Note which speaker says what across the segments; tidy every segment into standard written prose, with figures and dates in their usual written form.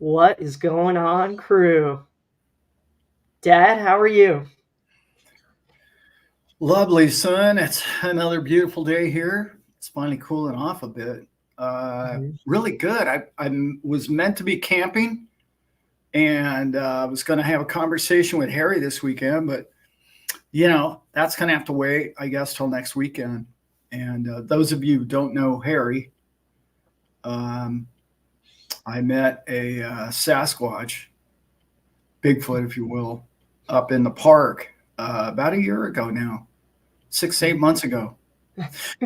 Speaker 1: What is going on, crew? Dad, how are you?
Speaker 2: Lovely, son. It's another beautiful day here. It's finally cooling off a bit.
Speaker 1: Mhm.
Speaker 2: Really good. I was meant to be camping and was going to have a conversation with Harry this weekend, but that's going to have to wait, I guess, till next weekend. And those of you who don't know Harry, um, I met a Sasquatch, Bigfoot, if you will, up in the park about a year ago now, 6, 8 months ago.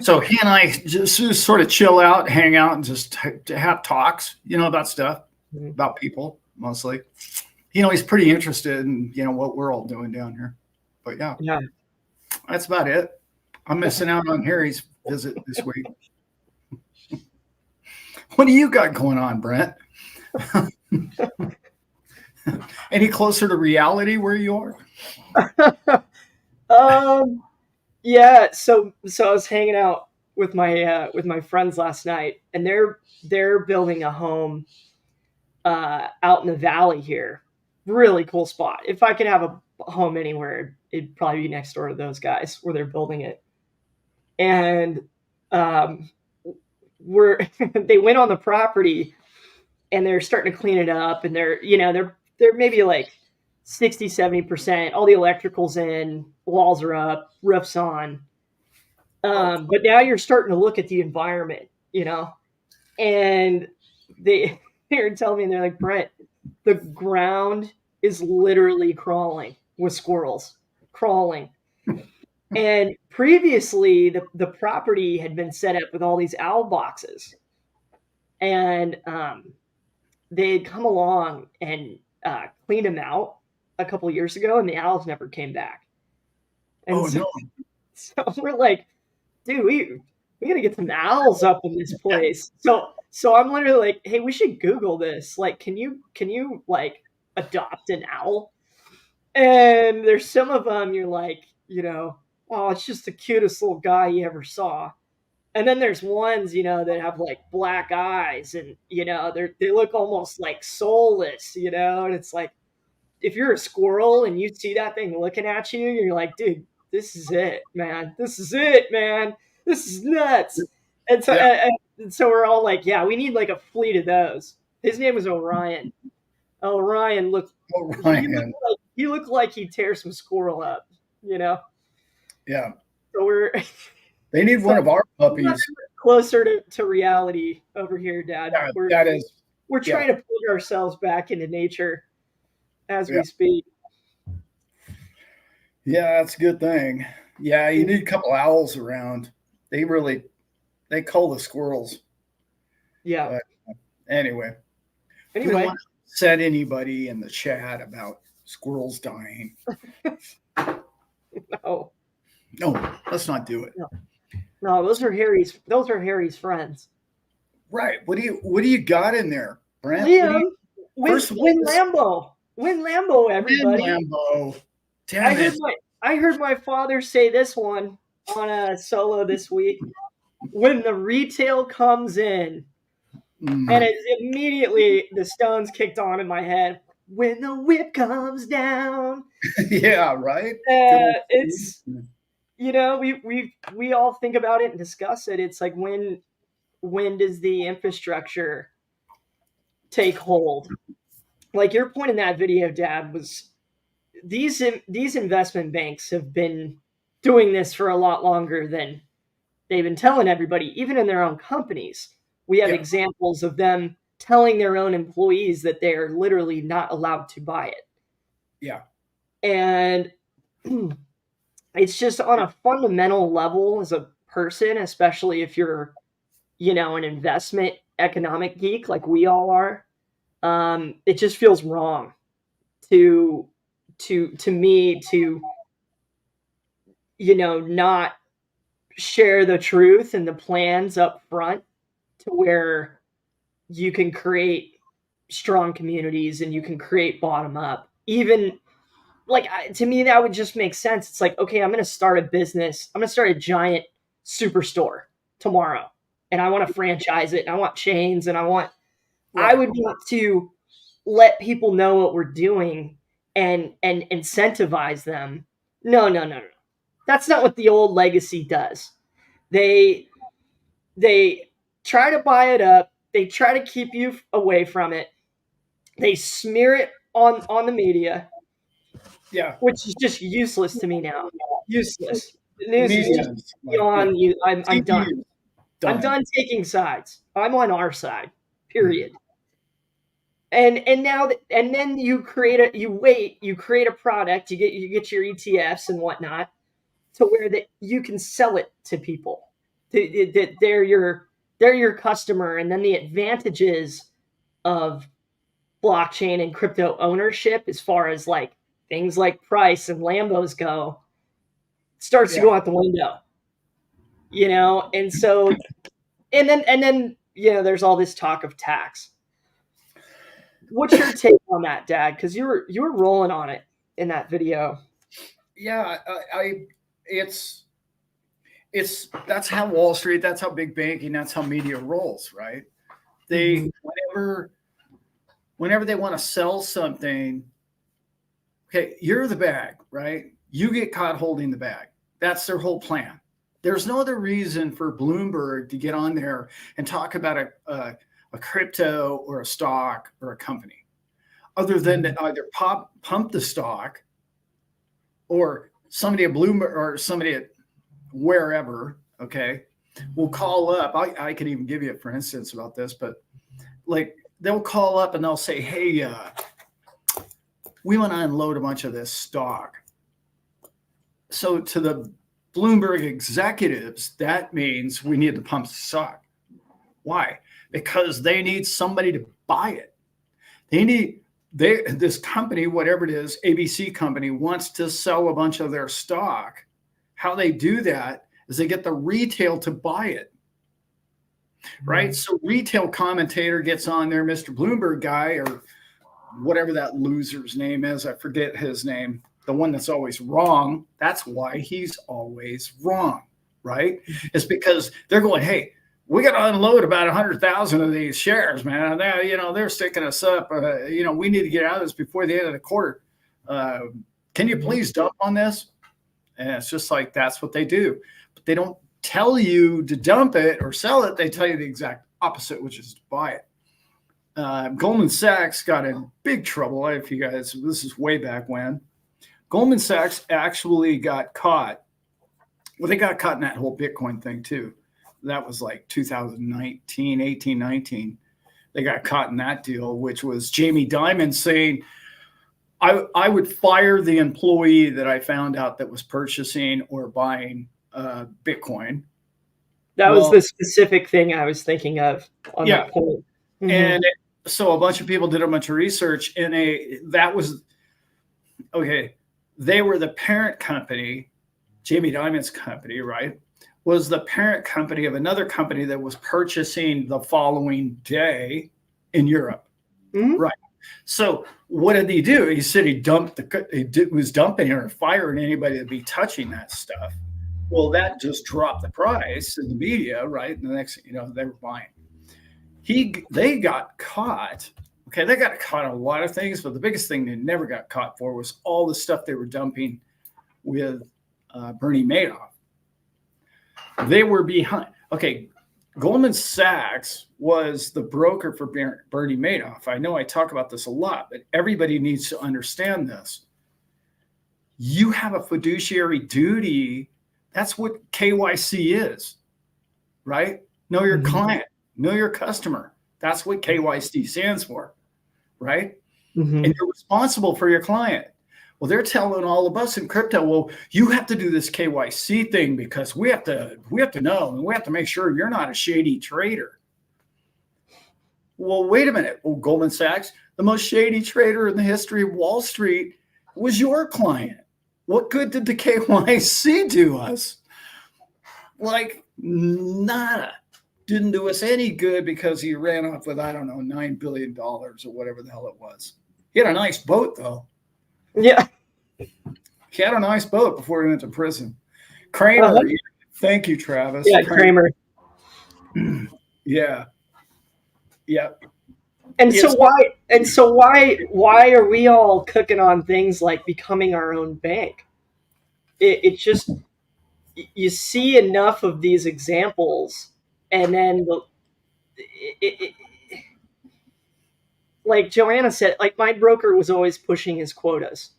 Speaker 2: So he and I just sort of chill out, hang out, and just to have talks, about stuff,
Speaker 1: Mhm.
Speaker 2: about people mostly. He's pretty interested in what we're all doing down here. But yeah,
Speaker 1: Yeah.
Speaker 2: that's about it. I'm missing out on Harry's visit this week. What do you got going on, Brent? Any closer to reality where you are?
Speaker 1: um. Yeah. So I was hanging out with my friends last night, and they're building a home out in the valley here. Really cool spot. If I could have a home anywhere, it'd probably be next door to those guys where they're building it. And um, we're they went on the property and they're starting to clean it up, and they're maybe like 60-70%. All the electricals in, walls are up, roofs on.
Speaker 2: Oh,
Speaker 1: But now you're starting to look at the environment, and they they're telling me, they're like, Brent, the ground is literally crawling with squirrels, crawling. And previously, the property had been set up with all these owl boxes, and they had come along and cleaned them out a couple years ago, and the owls never came back. And
Speaker 2: oh
Speaker 1: so,
Speaker 2: no.
Speaker 1: so we're like, dude, we gotta get some owls up in this place. So I'm literally like, hey, we should Google this. Like, can you like adopt an owl? And there's some of them you're like, oh, it's just the cutest little guy you ever saw. And then there's ones, that have like black eyes, and they look almost like soulless, and it's like, if you're a squirrel and you see that thing looking at you, you're like, dude, this is it, man. This is it, man. This is nuts. And so,
Speaker 2: Yeah.
Speaker 1: and so we're all like, yeah, we need like a fleet of those. His name was Orion. Orion looked,
Speaker 2: Oh,
Speaker 1: he looked
Speaker 2: Ryan.
Speaker 1: like he looked like he'd tear some squirrel up, you know.
Speaker 2: Yeah.
Speaker 1: So we're
Speaker 2: They need
Speaker 1: so
Speaker 2: one of our
Speaker 1: we're not
Speaker 2: puppies.
Speaker 1: closer to reality over here, Dad.
Speaker 2: Yeah,
Speaker 1: We're
Speaker 2: that is.
Speaker 1: we're
Speaker 2: Yeah.
Speaker 1: trying to put ourselves back into nature as
Speaker 2: Yeah.
Speaker 1: we speak.
Speaker 2: Yeah, that's a good thing. Yeah, you need a couple owls around. They really they call the squirrels.
Speaker 1: Yeah.
Speaker 2: But anyway, we don't
Speaker 1: Anyway,
Speaker 2: want to upset anybody in the chat about squirrels dying.
Speaker 1: no,
Speaker 2: No, let's not do it.
Speaker 1: no, no. Those are Harry's friends.
Speaker 2: Right. What do you got in there, Brent? What do
Speaker 1: Liam,
Speaker 2: you
Speaker 1: win,
Speaker 2: first of all
Speaker 1: win
Speaker 2: this
Speaker 1: Lambo, win Lambo,
Speaker 2: win
Speaker 1: everybody.
Speaker 2: Lambo.
Speaker 1: I
Speaker 2: Damn
Speaker 1: heard
Speaker 2: it.
Speaker 1: my I heard my father say this one on a solo this week. When the retail comes in, and
Speaker 2: Mm.
Speaker 1: it's immediately the Stones kicked on in my head. When the whip comes down,
Speaker 2: Yeah, right? Good old Steve.
Speaker 1: it's we all think about it and discuss it. It's like, when does the infrastructure take hold? Like your point in that video, Dad, was these investment banks have been doing this for a lot longer than they've been telling everybody, even in their own companies. We have
Speaker 2: Yeah.
Speaker 1: examples of them telling their own employees that they're literally not allowed to buy it.
Speaker 2: Yeah.
Speaker 1: And it's just on a fundamental level as a person, especially if you're an investment economic geek like we all are. It just feels wrong to to me to not share the truth and the plans up front, to where you can create strong communities and you can create bottom up. Even like, to me, that would just make sense. It's like, okay, I'm going to start a business. I'm going to start a giant superstore tomorrow, and I want to franchise it. And I want chains, and I
Speaker 2: Right.
Speaker 1: would want to let people know what we're doing and incentivize them. No. That's not what the old legacy does. They try to buy it up. They try to keep you away from it. They smear it on the media,
Speaker 2: Yeah.
Speaker 1: which is just useless to me now. Useless. The news is
Speaker 2: Media
Speaker 1: just
Speaker 2: is like, yeah.
Speaker 1: beyond you. I'm
Speaker 2: TV
Speaker 1: done.
Speaker 2: is
Speaker 1: I'm
Speaker 2: done.
Speaker 1: done taking sides. I'm on our side. Period. And now and then you create a product, you get your ETFs and whatnot to where that you can sell it to people. That they're your customer, and then the advantages of blockchain and crypto ownership, as far as like things like price and Lambos go, starts to
Speaker 2: Yeah.
Speaker 1: go out the window. And so and then there's all this talk of tax. What's your take on that, Dad? Because you were rolling on it in that video.
Speaker 2: Yeah. It's that's how Wall Street, that's how big banking, that's how media rolls, right? They whenever they want to sell something, okay, you're the bag, right? You get caught holding the bag. That's their whole plan. There's no other reason for Bloomberg to get on there and talk about a crypto or a stock or a company, other than to either pump the stock, or somebody at Bloomberg or somebody at wherever, okay, will call up. I can even give you, for instance, about this, but like they'll call up and they'll say, hey, we want to unload a bunch of this stock. So to the Bloomberg executives, that means we need to pump the stock. Why? Because they need somebody to buy it. This company, whatever it is, ABC company, wants to sell a bunch of their stock. How they do that is they get the retail to buy it, right? So retail commentator gets on there, Mr. Bloomberg guy, or whatever that loser's name is. I forget his name. The one that's always wrong. That's why he's always wrong, right? It's because they're going, hey, we got to unload about 100,000 of these shares, man. They're sticking us up. We need to get out of this before the end of the quarter. Can you please dump on this? And it's just like, that's what they do. But they don't tell you to dump it or sell it. They tell you the exact opposite, which is to buy it. Goldman Sachs got in big trouble. If you guys, this is way back when. Goldman Sachs actually got caught. Well, they got caught in that whole Bitcoin thing too. That was like 2019, 18, 19. They got caught in that deal, which was Jamie Dimon saying, I would fire the employee that I found out that was purchasing or buying Bitcoin.
Speaker 1: That was the specific thing I was thinking of on that point.
Speaker 2: Mm-hmm. And so a bunch of people did a bunch of research, and they were the parent company, Jamie Dimon's company, right? Was the parent company of another company that was purchasing the following day in Europe. Mm-hmm. Right. So what did he do? He said he was dumping or firing anybody that'd be touching that stuff. Well, that just dropped the price in the media, right? And the next thing you know, they were buying. They got caught. Okay, they got caught on a lot of things, but the biggest thing they never got caught for was all the stuff they were dumping with Bernie Madoff. They were behind. Okay, Goldman Sachs was the broker for Bernie Madoff. I know I talk about this a lot, but everybody needs to understand this. You have a fiduciary duty. That's what KYC is, right? Know your client, know your customer. That's what KYC stands for, right? Mm-hmm. And you're responsible for your client. Well, they're telling all of us in crypto, well, you have to do this KYC thing because we have to know, and we have to make sure you're not a shady trader. Well, wait a minute. Well, Goldman Sachs, the most shady trader in the history of Wall Street, was your client. What good did the KYC do us? Like, nada. Didn't do us any good because he ran off with, I don't know, $9 billion or whatever the hell it was. He had a nice boat, though.
Speaker 1: Yeah.
Speaker 2: He had a nice boat before he went to prison. Kramer. Thank you, Travis.
Speaker 1: Yeah, Kramer.
Speaker 2: Yeah. Yep.
Speaker 1: And
Speaker 2: It's
Speaker 1: so why are we all cooking on things like becoming our own bank? It just, you see enough of these examples, and then it, like Joanna said, like my broker was always pushing his quotas.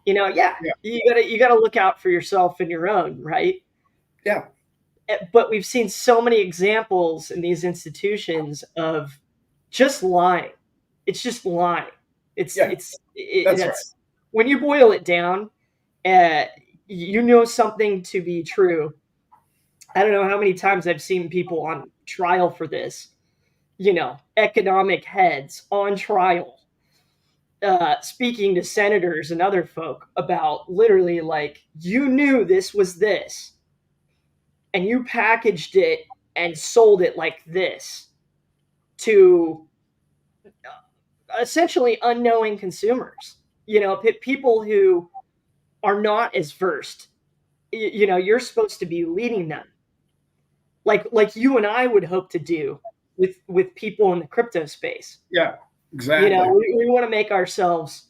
Speaker 1: Yeah,
Speaker 2: yeah,
Speaker 1: you gotta look out for yourself and your own, right?
Speaker 2: yeah,
Speaker 1: But we've seen so many examples in these institutions of just lying. It's just lying.
Speaker 2: yeah. That's right.
Speaker 1: That's when you boil it down. Uh, you know something to be true. I don't know how many times I've seen people on trial for this. Economic heads on trial, speaking to senators and other folk about literally like, you knew this was this, and you packaged it and sold it like this to essentially unknowing consumers. People who are not as versed. You're supposed to be leading them, like you and I would hope to do with people in the crypto space.
Speaker 2: Yeah, exactly.
Speaker 1: We want to make ourselves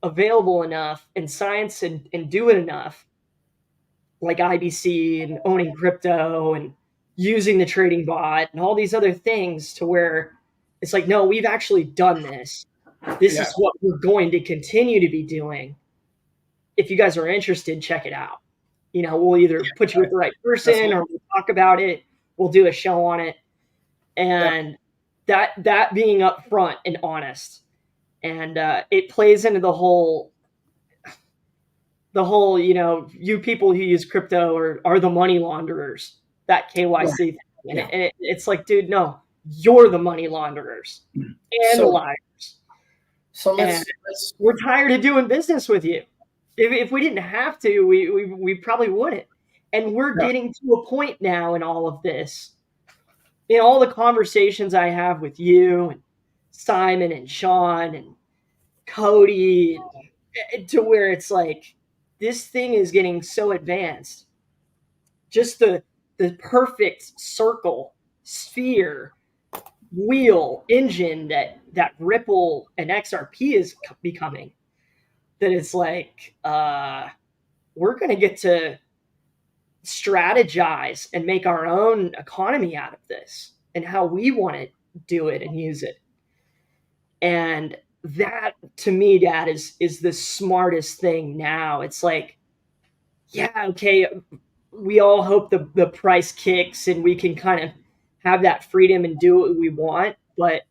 Speaker 1: available enough in science, and do it enough, like IBC and owning crypto and using the trading bot and all these other things, to where it's like, no, we've actually done this. This
Speaker 2: Yeah,
Speaker 1: is what we're going to continue to be doing. If you guys are interested, check it out. We'll either put you with the right
Speaker 2: that's
Speaker 1: person, or we'll talk about it. We'll do a show on it.
Speaker 2: yeah,
Speaker 1: And that being upfront and honest, and it plays into the whole, you people who use crypto are the money launderers, that
Speaker 2: right,
Speaker 1: KYC thing. And,
Speaker 2: yeah.
Speaker 1: it's like, dude, no, you're the money launderers and the
Speaker 2: So
Speaker 1: liars.
Speaker 2: so
Speaker 1: And
Speaker 2: let's
Speaker 1: we're tired of doing business with you. If we didn't have to, we probably wouldn't. And we're
Speaker 2: yeah,
Speaker 1: getting to a point now in all of this, in all the conversations I have with you and Simon and Sean and Cody, to where it's like, this thing is getting so advanced. Just the perfect circle, sphere, wheel, engine that Ripple and XRP is becoming. That it's like, we're going to get to strategize and make our own economy out of this, and how we want to do it and use it. And that, to me, Dad, is the smartest thing now. It's like, yeah, okay, we all hope the price kicks and we can kind of have that freedom and do what we want. But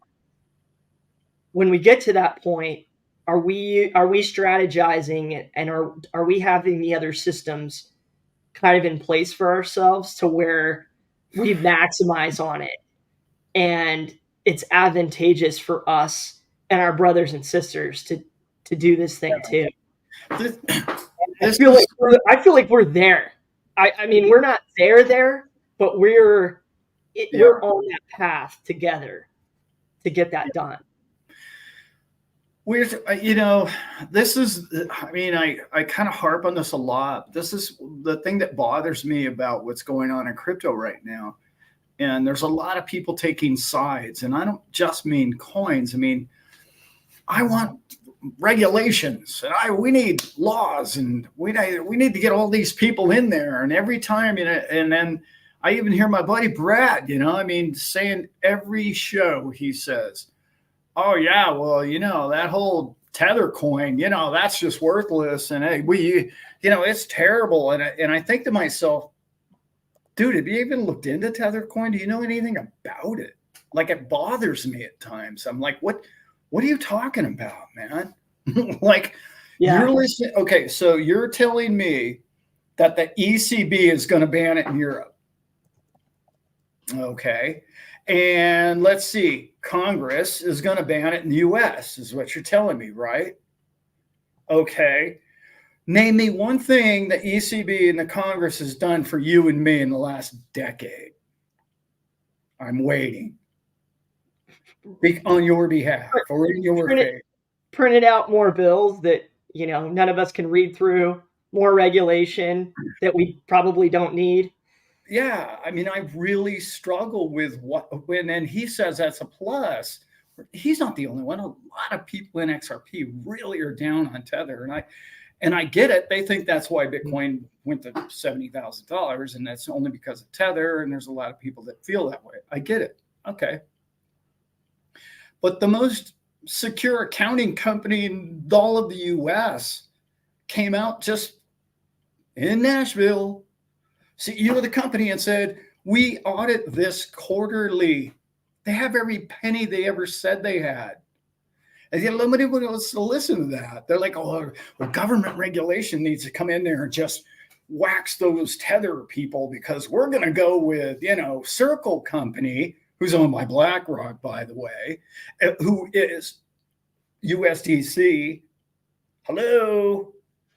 Speaker 1: when we get to that point, are we strategizing, and are we having the other systems kind of in place for ourselves, to where we maximize on it, and it's advantageous for us and our brothers and sisters to do this thing too.
Speaker 2: this,
Speaker 1: I
Speaker 2: this
Speaker 1: feel
Speaker 2: is
Speaker 1: like we're there. I mean, we're not there, but
Speaker 2: yeah.
Speaker 1: we're on that path together to get that done.
Speaker 2: We're this is, I mean, I kind of harp on this a lot. This is the thing that bothers me about what's going on in crypto right now. And there's a lot of people taking sides, and I don't just mean coins. I mean, I want regulations, and we need laws, and we need to get all these people in there. And every time, and then I even hear my buddy Brad, I mean, saying every show, he says, oh yeah, well, that whole tether coin, that's just worthless, and hey, it's terrible. And I think to myself, dude, have you even looked into tether coin? Do you know anything about it? Like, it bothers me at times. I'm like, what are you talking about, man? Like,
Speaker 1: Yeah.
Speaker 2: you're listening. Okay, so you're telling me that the ECB is going to ban it in Europe. Okay. And let's see, Congress is going to ban it in the US, is what you're telling me, right? Okay. Name me one thing the ECB and the Congress has done for you and me in the last decade. I'm waiting. On your behalf, or in your favor.
Speaker 1: Printed out more bills that none of us can read through, more regulation that we probably don't need.
Speaker 2: Yeah, I mean, I really struggle with and he says that's a plus. He's not the only one. A lot of people in XRP really are down on Tether, and I get it. They think that's why Bitcoin went to $70,000, and that's only because of Tether. And there's a lot of people that feel that way. I get it. Okay, but the most secure accounting company in all of the U.S. came out just in Nashville, CEO of the company, and said, we audit this quarterly. They have every penny they ever said they had. And yet nobody wants to listen to that. They're like, oh, well, government regulation needs to come in there and just wax those Tether people because we're going to go with, Circle Company, who's owned by BlackRock, by the way, who is USDC. Hello?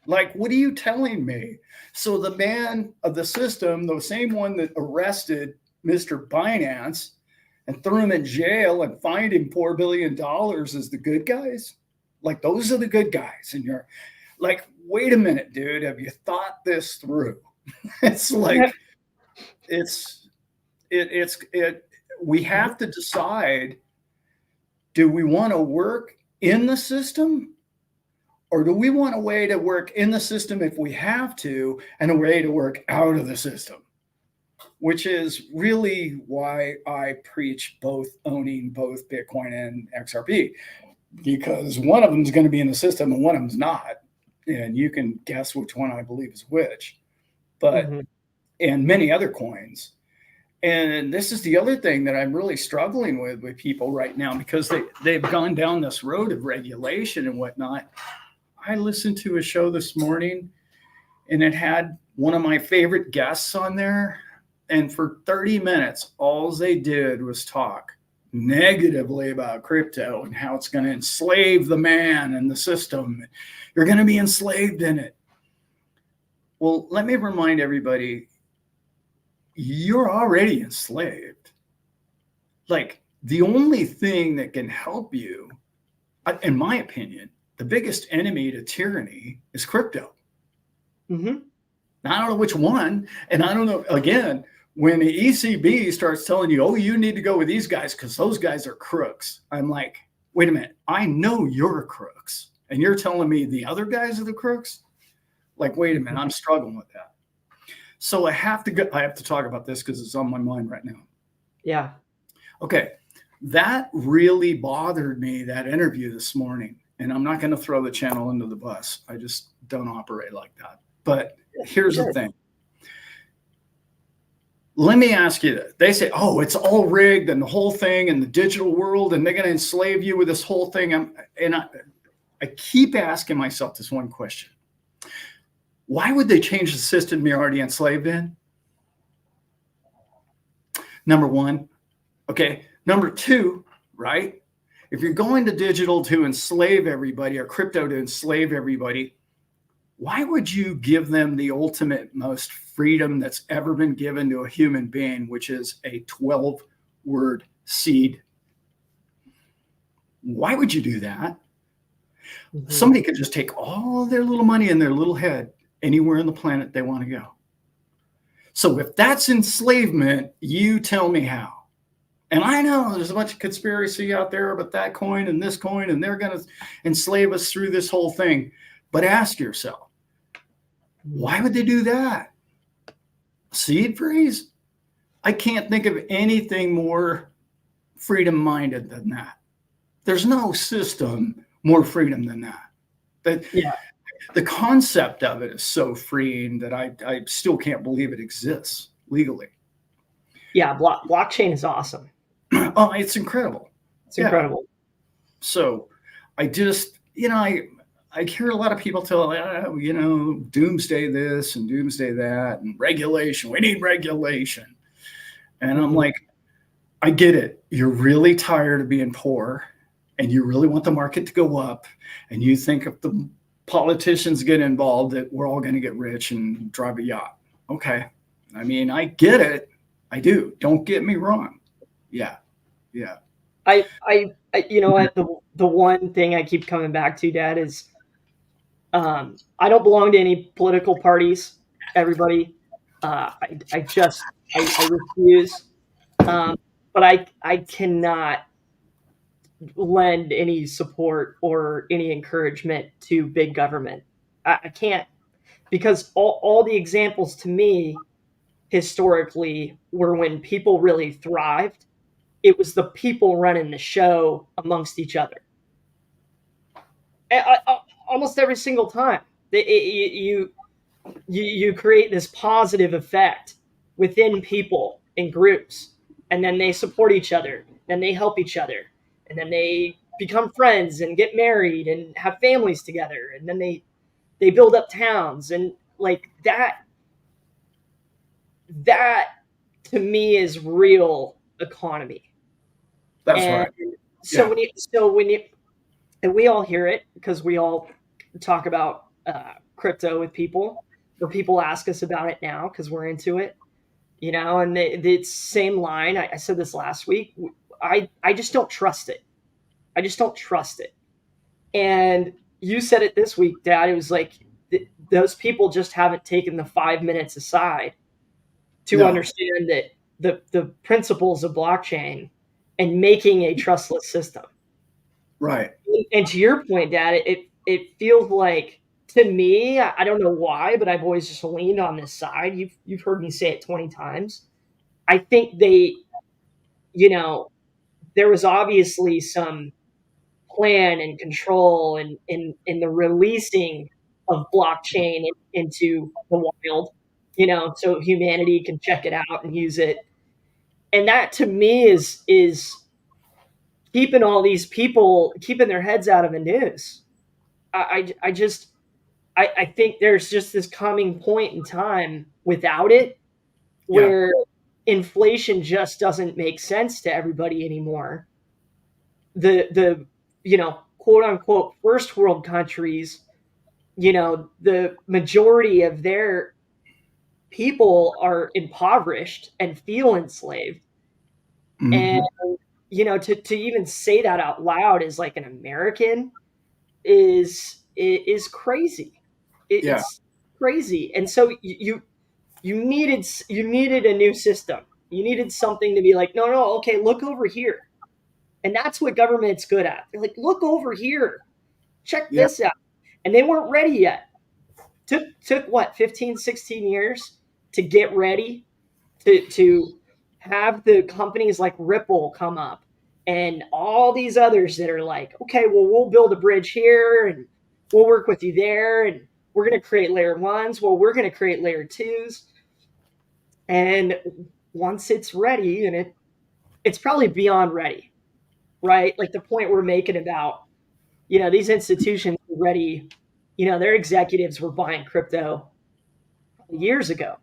Speaker 2: Like, what are you telling me? So the man of the system, the same one that arrested Mr. Binance and threw him in jail and fined him $4 billion is the good guys? Like, those are the good guys. And you're like, wait a minute, dude, have you thought this through? It's like, we have to decide, do we want to work in the system? Or do we want a way to work in the system if we have to, and a way to work out of the system? Which is really why I preach owning both Bitcoin and XRP, because one of them is going to be in the system and one of them is not. And you can guess which one I believe is which, but and many other coins. And this is the other thing that I'm really struggling with people right now, because they've gone down this road of regulation and whatnot. I listened to a show this morning and it had one of my favorite guests on there. And for 30 minutes, all they did was talk negatively about crypto and how it's going to enslave the man and the system. You're going to be enslaved in it. Well, let me remind everybody, you're already enslaved. Like, the only thing that can help you, in my opinion, the biggest enemy to tyranny is crypto. I don't know which one. And I don't know, again, when the ECB starts telling you, oh, you need to go with these guys because those guys are crooks. I'm like, wait a minute. I know you're crooks. And you're telling me the other guys are the crooks? Like, wait a minute. I'm struggling with that. So I have to talk about this because it's on my mind right now.
Speaker 1: Yeah.
Speaker 2: Okay. That really bothered me, that interview this morning. And I'm not going to throw the channel into the bus. I just don't operate like that. But here's the thing. Let me ask you this. They say, oh, it's all rigged and the whole thing and the digital world, and they're going to enslave you with this whole thing. I keep asking myself this one question. Why would they change the system you're already enslaved in? Number one. Okay. Number two, right? If you're going to digital to enslave everybody, or crypto to enslave everybody, why would you give them the ultimate most freedom that's ever been given to a human being, which is a 12-word seed? Why would you do that? Somebody could just take all their little money in their little head anywhere on the planet they want to go. So if that's enslavement, you tell me how. And I know there's a bunch of conspiracy out there about that coin and this coin, and they're going to enslave us through this whole thing. But ask yourself, why would they do that? Seed phrase? I can't think of anything more freedom-minded than that. There's no system more freedom than that. The concept of it is so freeing that I still can't believe it exists legally.
Speaker 1: Yeah, blockchain is awesome.
Speaker 2: Oh, it's incredible.
Speaker 1: It's incredible.
Speaker 2: So I just, I hear a lot of people tell, doomsday this and doomsday that and regulation. We need regulation. And I'm like, I get it. You're really tired of being poor and you really want the market to go up. And you think if the politicians get involved that we're all going to get rich and drive a yacht. Okay. I mean, I get it. I do. Don't get me wrong. Yeah.
Speaker 1: I you know what, the one thing I keep coming back to, Dad, is I don't belong to any political parties. Everybody, I refuse. But I cannot lend any support or any encouragement to big government. I can't, because all the examples to me historically were when people really thrived. It was the people running the show amongst each other. Almost every single time, you create this positive effect within people in groups, and then they support each other, then they help each other, and then they become friends and get married and have families together, and then they build up towns, and like that to me is real economy.
Speaker 2: That's
Speaker 1: And
Speaker 2: right.
Speaker 1: so
Speaker 2: Yeah.
Speaker 1: when you and we all hear it because we all talk about crypto with people, or people ask us about it now because we're into it, and the same line. I said this last week. I just don't trust it. I just don't trust it. And you said it this week, Dad. It was like those people just haven't taken the 5 minutes aside to
Speaker 2: No.
Speaker 1: understand that the principles of blockchain and making a trustless system.
Speaker 2: Right.
Speaker 1: And to your point, Dad, it feels like, to me, I don't know why, but I've always just leaned on this side. You've heard me say it 20 times. I think you know, there was obviously some plan and control in the releasing of blockchain into the wild, so humanity can check it out and use it. And that to me is keeping all these people keeping their heads out of the news. I just I think there's just this coming point in time without it
Speaker 2: Yeah.
Speaker 1: where inflation just doesn't make sense to everybody anymore. The quote unquote first world countries, the majority of their people are impoverished and feel enslaved. And
Speaker 2: Hmm.
Speaker 1: to even say that out loud as like an American is crazy.
Speaker 2: Yeah.
Speaker 1: It's crazy. And so you needed a new system. You needed something to be like, no, no, okay, look over here. And that's what government's good at. They're like, look over here, check
Speaker 2: Yeah.
Speaker 1: this out. And they weren't ready yet. Took what, 15, 16 years to get ready to have the companies like Ripple come up, and all these others that are like, okay, well, we'll build a bridge here and we'll work with you there, and we're going to create layer ones. Well, we're going to create layer twos. And once it's ready, and it's probably beyond ready, right? Like the point we're making about, these institutions were ready, their executives were buying crypto years ago.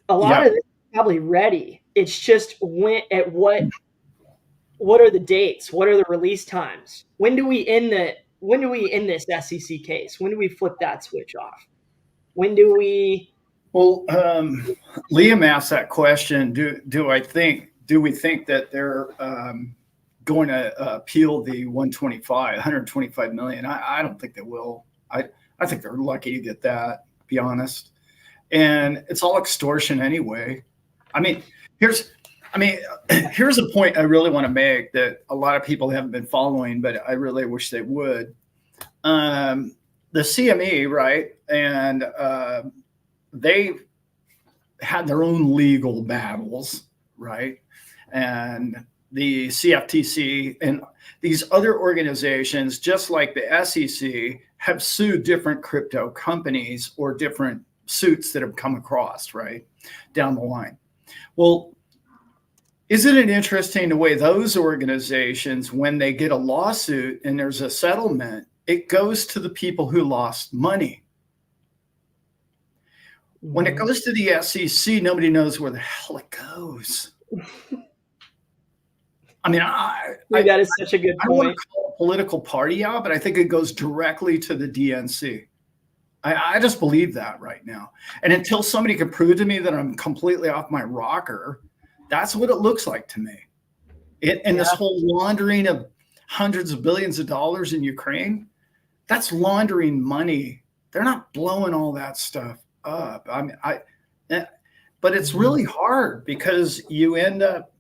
Speaker 1: A lot
Speaker 2: Yeah.
Speaker 1: of it is probably ready. It's just when, at what are the dates? What are the release times? When do we end this SEC case? When do we flip that switch off? When do we
Speaker 2: Well, Liam asked that question. Do we think that they're going to appeal the 125 million? I don't think they will. I think they're lucky to get that, to be honest. And it's all extortion anyway. I mean, here's here's a point I really want to make that a lot of people haven't been following, but I really wish they would. The CME, right? And they had their own legal battles, right? And the CFTC and these other organizations, just like the SEC, have sued different crypto companies or different suits that have come across, right, down the line. Well, isn't it interesting the way those organizations, when they get a lawsuit and there's a settlement, it goes to the people who lost money. When it goes to the SEC, nobody knows where the hell it goes. I mean,
Speaker 1: Dude, that is such a good
Speaker 2: I don't want
Speaker 1: point.
Speaker 2: to call a political party out, but I think it goes directly to the DNC. I just believe that right now. And until somebody can prove to me that I'm completely off my rocker, that's what it looks like to me. And this whole laundering of hundreds of billions of dollars in Ukraine, that's laundering money. They're not blowing all that stuff up. I mean, but it's really hard because you end up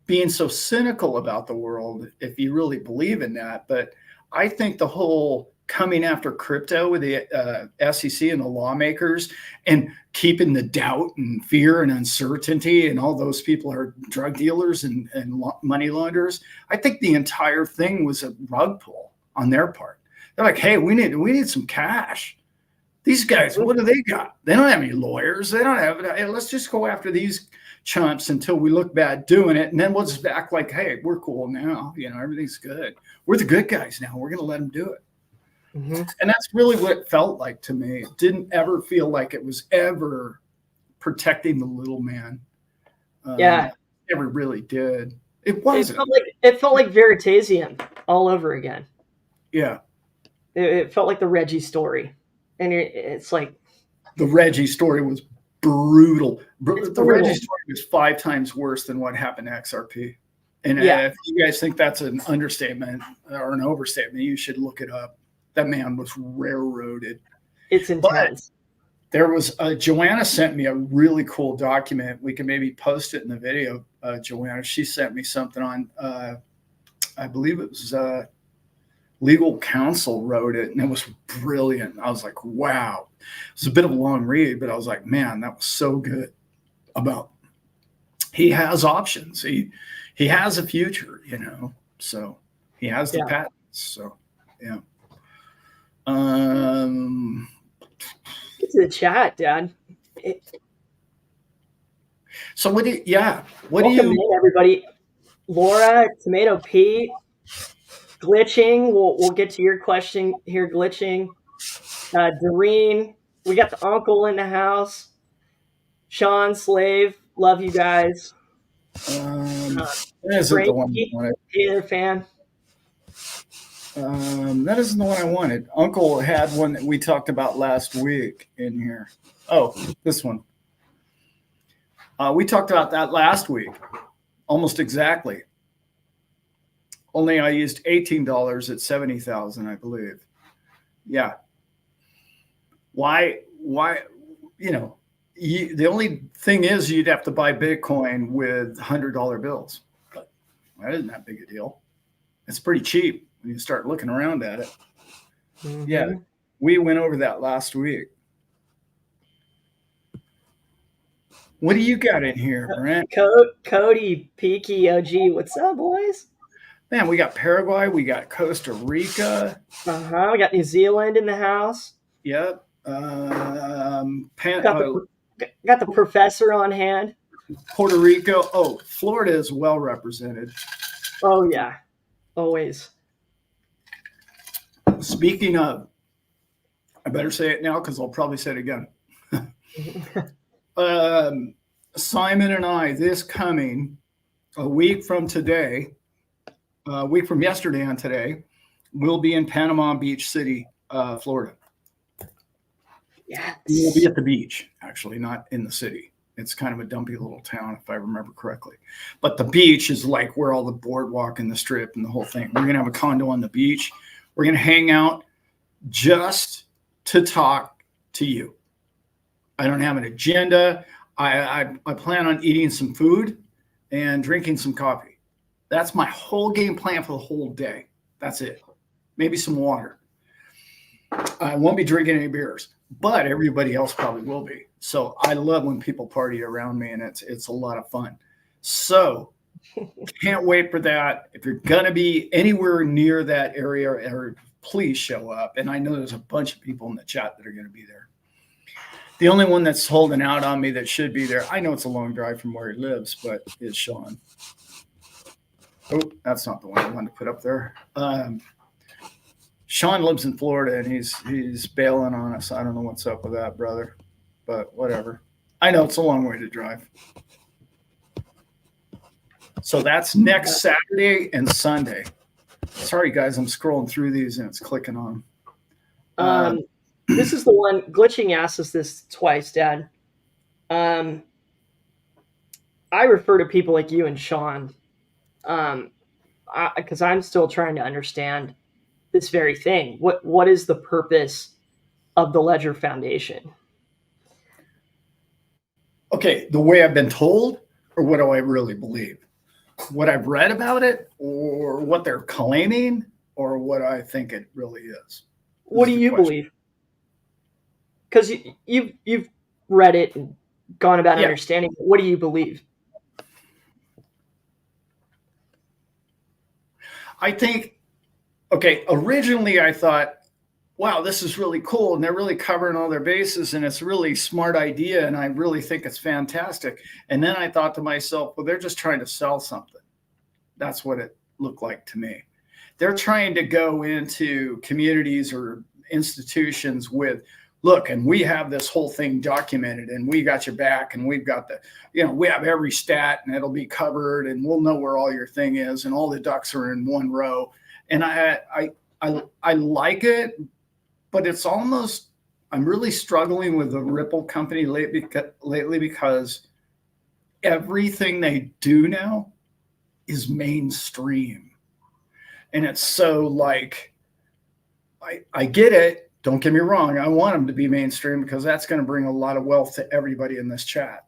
Speaker 2: being so cynical about the world if you really believe in that. But I think the whole coming after crypto with the SEC and the lawmakers and keeping the doubt and fear and uncertainty, and all those people are drug dealers and money launderers. I think the entire thing was a rug pull on their part. They're like, hey, we need some cash. These guys, what do they got? They don't have any lawyers. They don't have, hey, let's just go after these chumps until we look bad doing it. And then we'll just act like, hey, we're cool now. Everything's good. We're the good guys now. We're going to let them do it. Mm-hmm. And that's really what it felt like to me. It didn't ever feel like it was ever protecting the little man.
Speaker 1: Yeah.
Speaker 2: It never really did. It wasn't.
Speaker 1: It felt like Veritasium all over again.
Speaker 2: Yeah.
Speaker 1: It felt like the Reggie story. And it's like.
Speaker 2: The Reggie story was brutal. The Reggie story was 5 times worse than what happened to XRP. And if you guys think that's an understatement or an overstatement, you should look it up. That man was railroaded.
Speaker 1: It's intense.
Speaker 2: But there was Joanna sent me a really cool document. We can maybe post it in the video. Joanna, she sent me something on, I believe it was legal counsel wrote it, and it was brilliant. I was like, wow. It's a bit of a long read, but I was like, man, that was so good. About he has options. He has a future, so he has the patents. So yeah.
Speaker 1: Get to the chat, Dad.
Speaker 2: So what do you
Speaker 1: everybody? Laura, Tomato Pete, glitching. We'll get to your question here, glitching. Doreen, we got the uncle in the house. Sean, Slave, love you guys.
Speaker 2: That isn't the one I wanted.
Speaker 1: Taylor fan.
Speaker 2: That isn't the one I wanted. Uncle had one that we talked about last week in here. Oh, this one. We talked about that last week, almost exactly. Only I used $18 at 70,000, I believe. Yeah. Why? The only thing is you'd have to buy Bitcoin with $100 bills. But that isn't that big a deal. It's pretty cheap when you start looking around at it. Mm-hmm. Yeah, we went over that last week. What do you got in here, Brent?
Speaker 1: Cody, Peaky, OG, what's up, boys?
Speaker 2: Man, we got Paraguay, we got Costa Rica.
Speaker 1: We got New Zealand in the house.
Speaker 2: Yep.
Speaker 1: Got the professor on hand.
Speaker 2: Puerto Rico. Oh, Florida is well represented.
Speaker 1: Oh, yeah. Always.
Speaker 2: Speaking of, I better say it now because I'll probably say it again. Simon and I, this coming a week from today, a week from yesterday on today, we'll be in Panama Beach City, Florida.
Speaker 1: Yes.
Speaker 2: We'll be at the beach, actually, not in the city. It's kind of a dumpy little town, if I remember correctly. But the beach is like where all the boardwalk and the strip and the whole thing. We're going to have a condo on the beach. We're going to hang out just to talk to you. I don't have an agenda. I plan on eating some food and drinking some coffee. That's my whole game plan for the whole day. That's it. Maybe some water. I won't be drinking any beers, but everybody else probably will be. So I love when people party around me, and it's a lot of fun. So can't wait for that. If you're going to be anywhere near that area, please show up. And I know there's a bunch of people in the chat that are going to be there. The only one that's holding out on me that should be there, I know it's a long drive from where he lives, but is Sean. Oh, that's not the one I wanted to put up there. Sean lives in Florida, and he's bailing on us. I don't know what's up with that, brother, but whatever. I know it's a long way to drive. So that's next Saturday and Sunday. Sorry, guys, I'm scrolling through these, and it's clicking on.
Speaker 1: This is the one. Glitching asked us this twice, Dad. I refer to people like you and Sean, because I'm still trying to understand this very thing. What is the purpose of the Ledger Foundation?
Speaker 2: Okay, the way I've been told, or what do I really believe? what I've read about it, or what they're claiming, or what I think it really is?
Speaker 1: What do you believe? Because you've read it and gone about
Speaker 2: Yeah,
Speaker 1: understanding it. What do you believe?
Speaker 2: I think, okay, originally I thought, wow, this is really cool. And they're really covering all their bases. And it's a really smart idea. And I really think it's fantastic. And then I thought to myself, well, they're just trying to sell something. That's what it looked like to me. They're trying to go into communities or institutions with, look, and we have this whole thing documented, and we got your back, and we've got the, we have every stat, and it'll be covered, and we'll know where all your thing is, and all the ducks are in one row. And I like it, but it's almost, I'm really struggling with the Ripple company lately because everything they do now is mainstream. And it's so like, I get it. Don't get me wrong. I want them to be mainstream because that's going to bring a lot of wealth to everybody in this chat.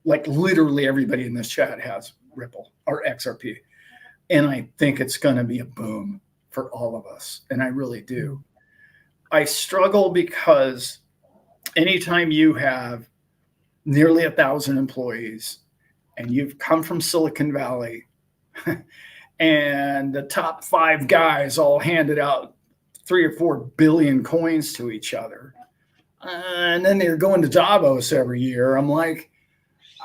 Speaker 2: Like literally everybody in this chat has Ripple or XRP. And I think it's going to be a boom for all of us. And I really do. I struggle because anytime you have nearly 1,000 employees and you've come from Silicon Valley and the top 5 guys all handed out 3 or 4 billion coins to each other, and then they're going to Davos every year, I'm like,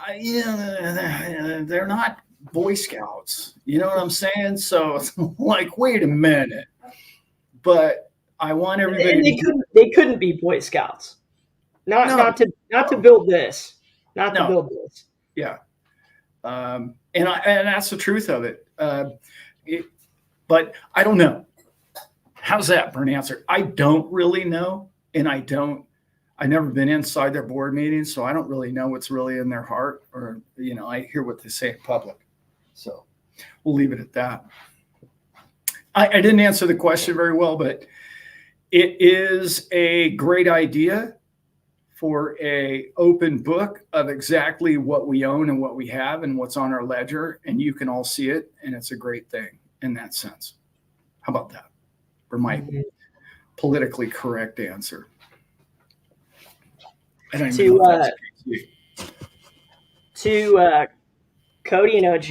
Speaker 2: they're not Boy Scouts. You know what I'm saying? So it's like, wait a minute. But I want everybody.
Speaker 1: They couldn't be Boy Scouts. Not to build this. Not to build this.
Speaker 2: Yeah. And that's the truth of it. But I don't know. How's that for an answer? I don't really know. And I've never been inside their board meetings, so I don't really know what's really in their heart, or, I hear what they say in public. So we'll leave it at that. I didn't answer the question very well, but it is a great idea for a open book of exactly what we own and what we have and what's on our ledger, and you can all see it, and it's a great thing in that sense. How about that for my politically correct answer? I don't even know if that's
Speaker 1: to Cody and OG,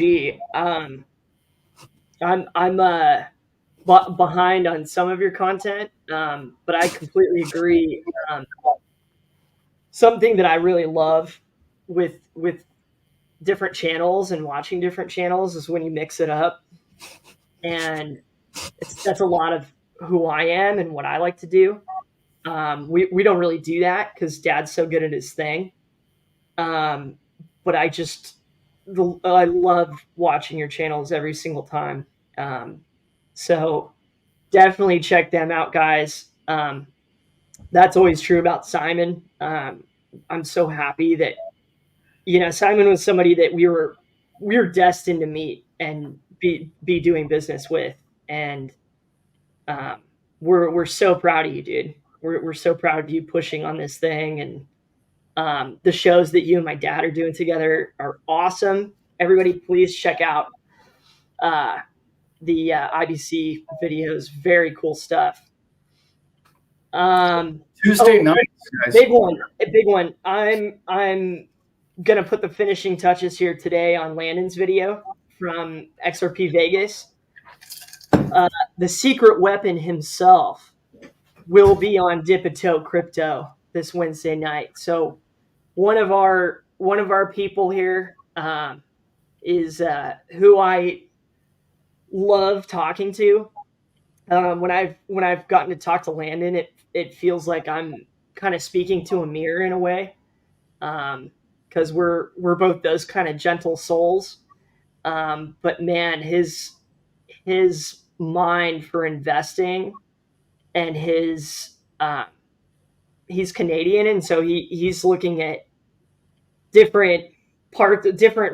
Speaker 1: I'm behind on some of your content, but I completely agree. Something that I really love with different channels and watching different channels is when you mix it up, and that's a lot of who I am and what I like to do. We don't really do that because Dad's so good at his thing. But I love watching your channels every single time. So definitely check them out, guys. That's always true about Simon. I'm so happy that Simon was somebody that we were destined to meet and be doing business with, and we're so proud of you, dude. We're so proud of you pushing on this thing, and the shows that you and my dad are doing together are awesome. Everybody, please check out the IBC videos. Very cool stuff.
Speaker 2: Tuesday night, guys.
Speaker 1: Big one. I'm gonna put the finishing touches here today on Landon's video from XRP Vegas. The secret weapon himself will be on Dipito Crypto this Wednesday night. So one of our people here is who I love talking to. When I've gotten to talk to Landon, it feels like I'm kind of speaking to a mirror in a way, because we're both those kind of gentle souls. But man, his mind for investing, and he's Canadian, and so he's looking at different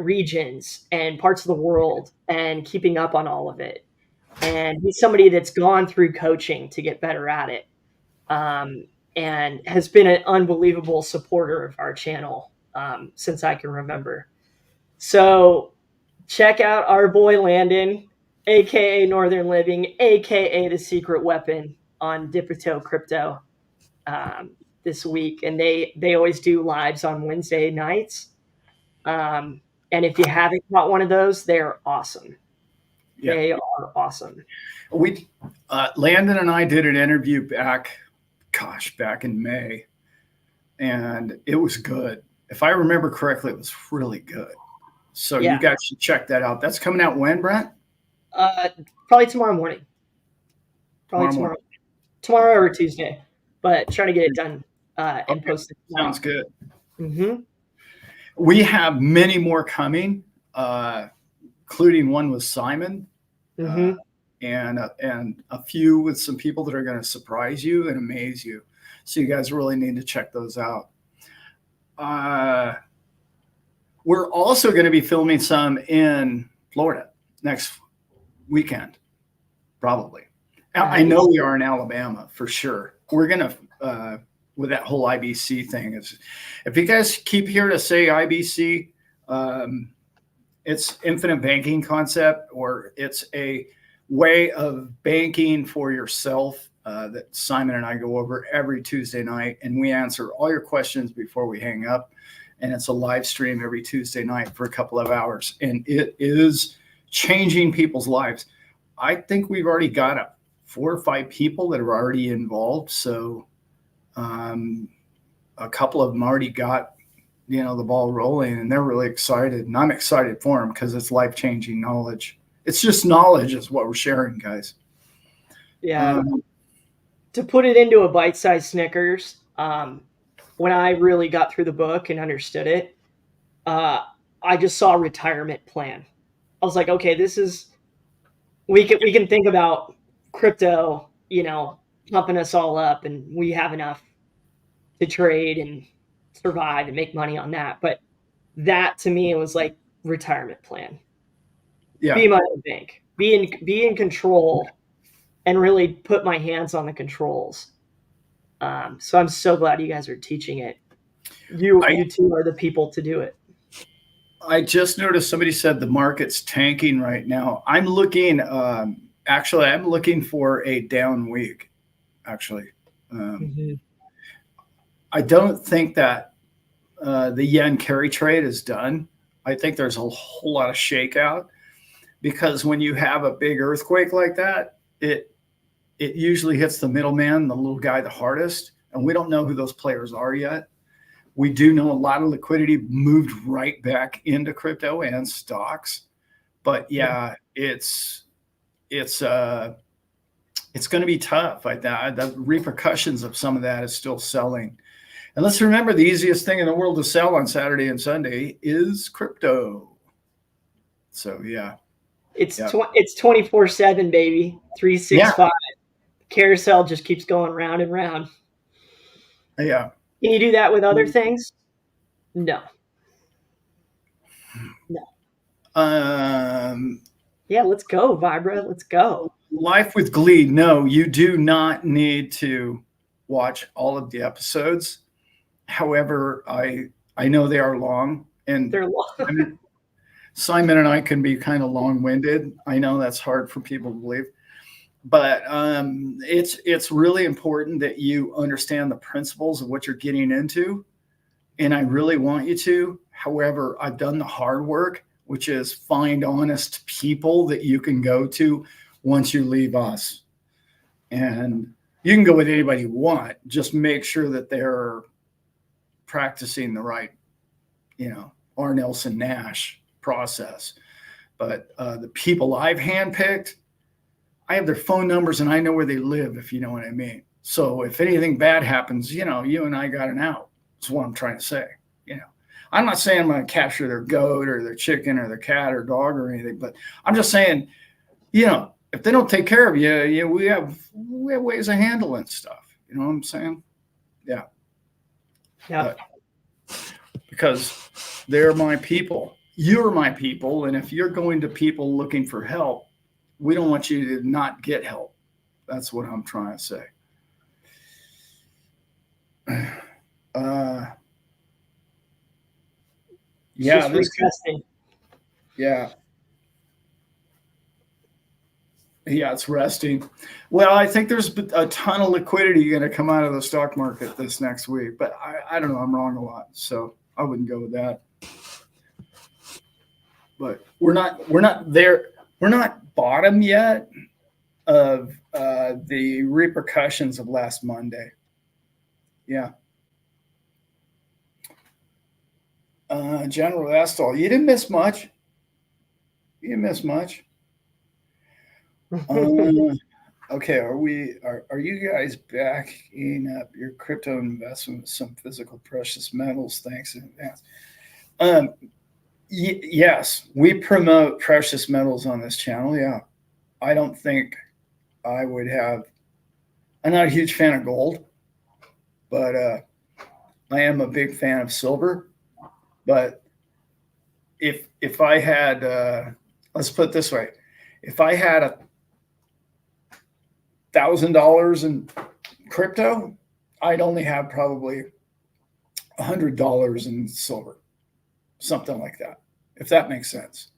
Speaker 1: regions and parts of the world and keeping up on all of it. And he's somebody that's gone through coaching to get better at it, and has been an unbelievable supporter of our channel since I can remember. So check out our boy Landon, aka Northern Living, aka the Secret Weapon on Dipito Crypto this week, and they always do lives on Wednesday nights. And if you haven't got one of those, they're awesome.
Speaker 2: Yeah.
Speaker 1: They are awesome.
Speaker 2: We, Landon and I did an interview back in May, and it was good. If I remember correctly, it was really good. So you guys should check that out. That's coming out when, Brent?
Speaker 1: Probably tomorrow morning. Tomorrow or Tuesday. But trying to get it done and posted.
Speaker 2: Sounds good.
Speaker 1: Mm-hmm.
Speaker 2: We have many more coming, including one with Simon,
Speaker 1: mm-hmm.
Speaker 2: and a few with some people that are going to surprise you and amaze you. So you guys really need to check those out. We're also going to be filming some in Florida next weekend, probably. I know we are in Alabama for sure. We're going to, with that whole IBC thing, if you guys keep hearing us say IBC, it's infinite banking concept, or it's a way of banking for yourself that Simon and I go over every Tuesday night, and we answer all your questions before we hang up. And it's a live stream every Tuesday night for a couple of hours, and it is changing people's lives. I think we've already got 4 or 5 people that are already involved. So a couple of them already got, the ball rolling, and they're really excited. And I'm excited for them because it's life-changing knowledge. It's just knowledge is what we're sharing, guys.
Speaker 1: Yeah. To put it into a bite-sized Snickers, when I really got through the book and understood it, I just saw a retirement plan. I was like, okay, we can think about crypto, pumping us all up, and we have enough to trade and survive and make money on that. But that to me was like retirement plan.
Speaker 2: Yeah.
Speaker 1: Be my own bank. Be in control and really put my hands on the controls. So I'm so glad you guys are teaching it. You two are the people to do it.
Speaker 2: I just noticed somebody said the market's tanking right now. I'm looking, actually, I'm looking for a down week, actually. I don't think that the yen carry trade is done. I think there's a whole lot of shakeout, because when you have a big earthquake like that, it usually hits the middleman, the little guy, the hardest. And we don't know who those players are yet. We do know a lot of liquidity moved right back into crypto and stocks. But yeah, it's going to be tough. The repercussions of some of that is still selling. And let's remember, the easiest thing in the world to sell on Saturday and Sunday is crypto. So yeah.
Speaker 1: It's 24/7, baby. 365. Yeah. Carousel just keeps going round and round.
Speaker 2: Yeah.
Speaker 1: Can you do that with other things? No. Yeah, let's go, Vibra. Let's go.
Speaker 2: Life with Glee. No, you do not need to watch all of the episodes. However, I know they are long, and
Speaker 1: they're long.
Speaker 2: Simon and I can be kind of long-winded. I know that's hard for people to believe, but it's really important that you understand the principles of what you're getting into, and I really want you to. However, I've done the hard work, which is find honest people that you can go to once you leave us. And you can go with anybody you want. Just make sure that they're practicing the right, R. Nelson Nash process. But the people I've handpicked, I have their phone numbers and I know where they live, if you know what I mean. So if anything bad happens, you and I got an out. That's what I'm trying to say. I'm not saying I'm going to capture their goat or their chicken or their cat or dog or anything, but I'm just saying, if they don't take care of you, we have ways of handling stuff. You know what I'm saying? Yeah.
Speaker 1: Yeah.
Speaker 2: Because they're my people. You're my people. And if you're going to people looking for help, we don't want you to not get help. That's what I'm trying to say. Yeah.
Speaker 1: Just retesting.
Speaker 2: Yeah. Yeah, it's resting. Well, I think there's a ton of liquidity going to come out of the stock market this next week, but I don't know. I'm wrong a lot, so I wouldn't go with that. But we're not there. We're not bottom yet of the repercussions of last Monday. Yeah. General Estall, you didn't miss much. You didn't miss much. Uh, okay, are you guys backing up your crypto investment with some physical precious metals? Thanks in advance. Um, yes, we promote precious metals on this channel. Yeah, I don't think I would have. I'm not a huge fan of gold, but I am a big fan of silver. But if I had, let's put it this way, if I had $1,000 in crypto, I'd only have probably $100 in silver, something like that, if that makes sense.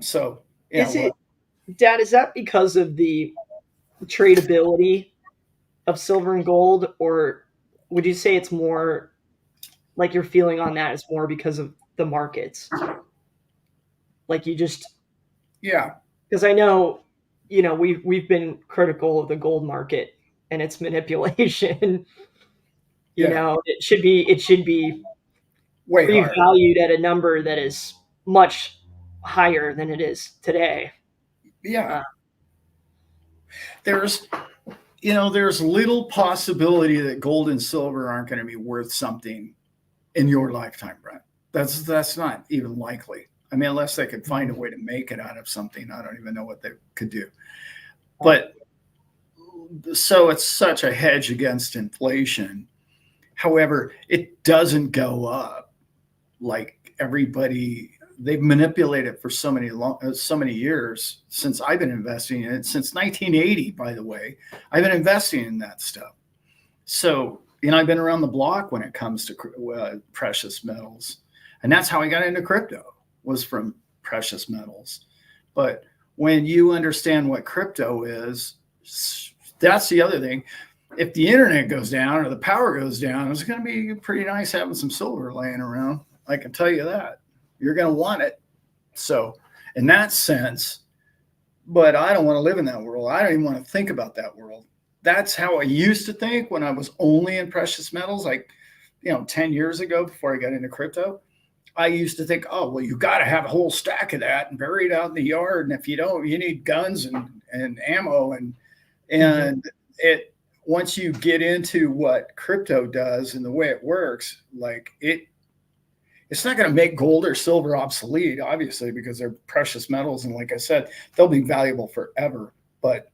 Speaker 2: So yeah,
Speaker 1: Is it, Dad? Is that because of the tradability of silver and gold, or would you say it's more like your feeling on that is more because of the markets? Like you just
Speaker 2: yeah,
Speaker 1: because I know, we've been critical of the gold market and its manipulation.
Speaker 2: yeah,
Speaker 1: It should be
Speaker 2: way higher.
Speaker 1: revalued at a number that is much higher than it is today.
Speaker 2: Yeah,
Speaker 1: Uh,
Speaker 2: there's there's little possibility that gold and silver aren't going to be worth something in your lifetime, Brent. That's not even likely. I mean, unless they could find a way to make it out of something, I don't even know what they could do. But so it's such a hedge against inflation. However, it doesn't go up like everybody. They've manipulated it for so many years since I've been investing in it, since 1980. By the way, I've been investing in that stuff. So I've been around the block when it comes to precious metals, and that's how I got into crypto, was from precious metals. But when you understand what crypto is, that's the other thing. If the internet goes down or the power goes down, it's going to be pretty nice having some silver laying around. I can tell you that. You're going to want it. So, in that sense, but I don't want to live in that world. I don't even want to think about that world. That's how I used to think when I was only in precious metals, like, 10 years ago before I got into crypto. I used to think, oh, well, you got to have a whole stack of that and bury it out in the yard. And if you don't, you need guns and ammo.
Speaker 1: mhm.
Speaker 2: And it, once you get into what crypto does and the way it works, like it's not going to make gold or silver obsolete, obviously, because they're precious metals. And like I said, they'll be valuable forever. But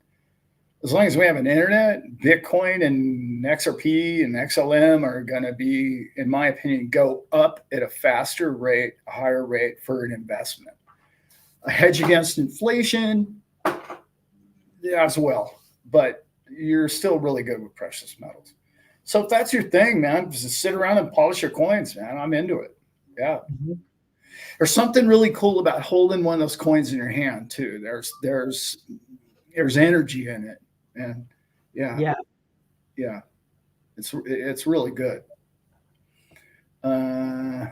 Speaker 2: as long as we have an internet, Bitcoin and XRP and XLM are going to be, in my opinion, go up at a faster rate, a higher rate for an investment. A hedge against inflation, yeah, as well. But you're still really good with precious metals. So if that's your thing, man, just sit around and polish your coins, man. I'm into it. Yeah.
Speaker 1: Mhm.
Speaker 2: There's something really cool about holding one of those coins in your hand too. There's energy in it, and yeah,
Speaker 1: Yeah.
Speaker 2: yeah, it's really good. Uh,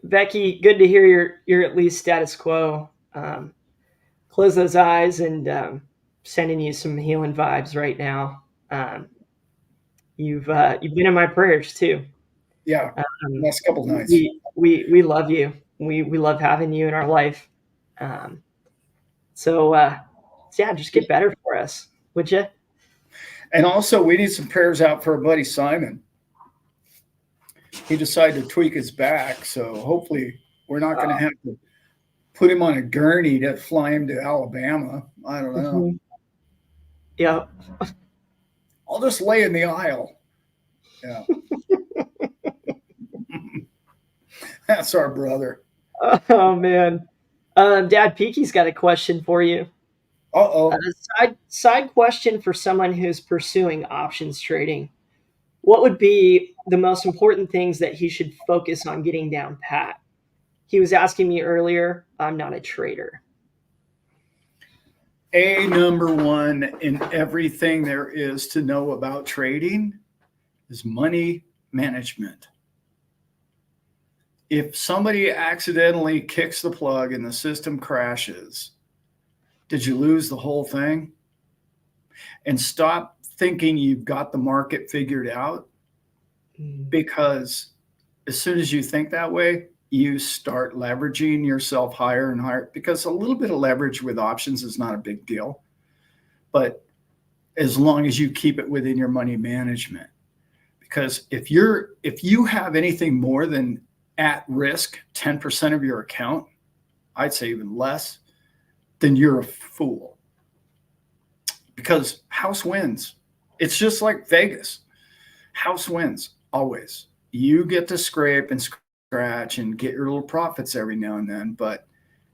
Speaker 1: Becky, good to hear you're at least status quo. Close those eyes and sending you some healing vibes right now. Um, you've been in my prayers too.
Speaker 2: yeah,
Speaker 1: Um,
Speaker 2: next couple nights,
Speaker 1: we love you. We love having you in our life. Um, so yeah, just get better for us, would you?
Speaker 2: and also we need some prayers out for our buddy Simon. He decided to tweak his back, so hopefully we're not going to have to put him on a gurney to fly him to Alabama. I don't know.
Speaker 1: Mhm. Yeah.
Speaker 2: I'll just lay in the aisle. Yeah, that's our brother.
Speaker 1: Oh man. Dad Peaky's got a question for you.
Speaker 2: Uh
Speaker 1: A
Speaker 2: oh.
Speaker 1: side question for someone who's pursuing options trading. What would be the most important things that he should focus on getting down pat? He was asking me earlier. I'm not a trader.
Speaker 2: number one in everything there is to know about trading is money management. If somebody accidentally kicks the plug and the system crashes, did you lose the whole thing? And stop thinking you've got the market figured out, because as soon as you think that way, you start leveraging yourself higher and higher, because a little bit of leverage with options is not a big deal. But as long as you keep it within your money management, because if you have anything more than at risk 10% of your account, I'd say even less, then you're a fool. Because house wins. It's just like Vegas. House wins always. You get to scrape and scratch and get your little profits every now and then, but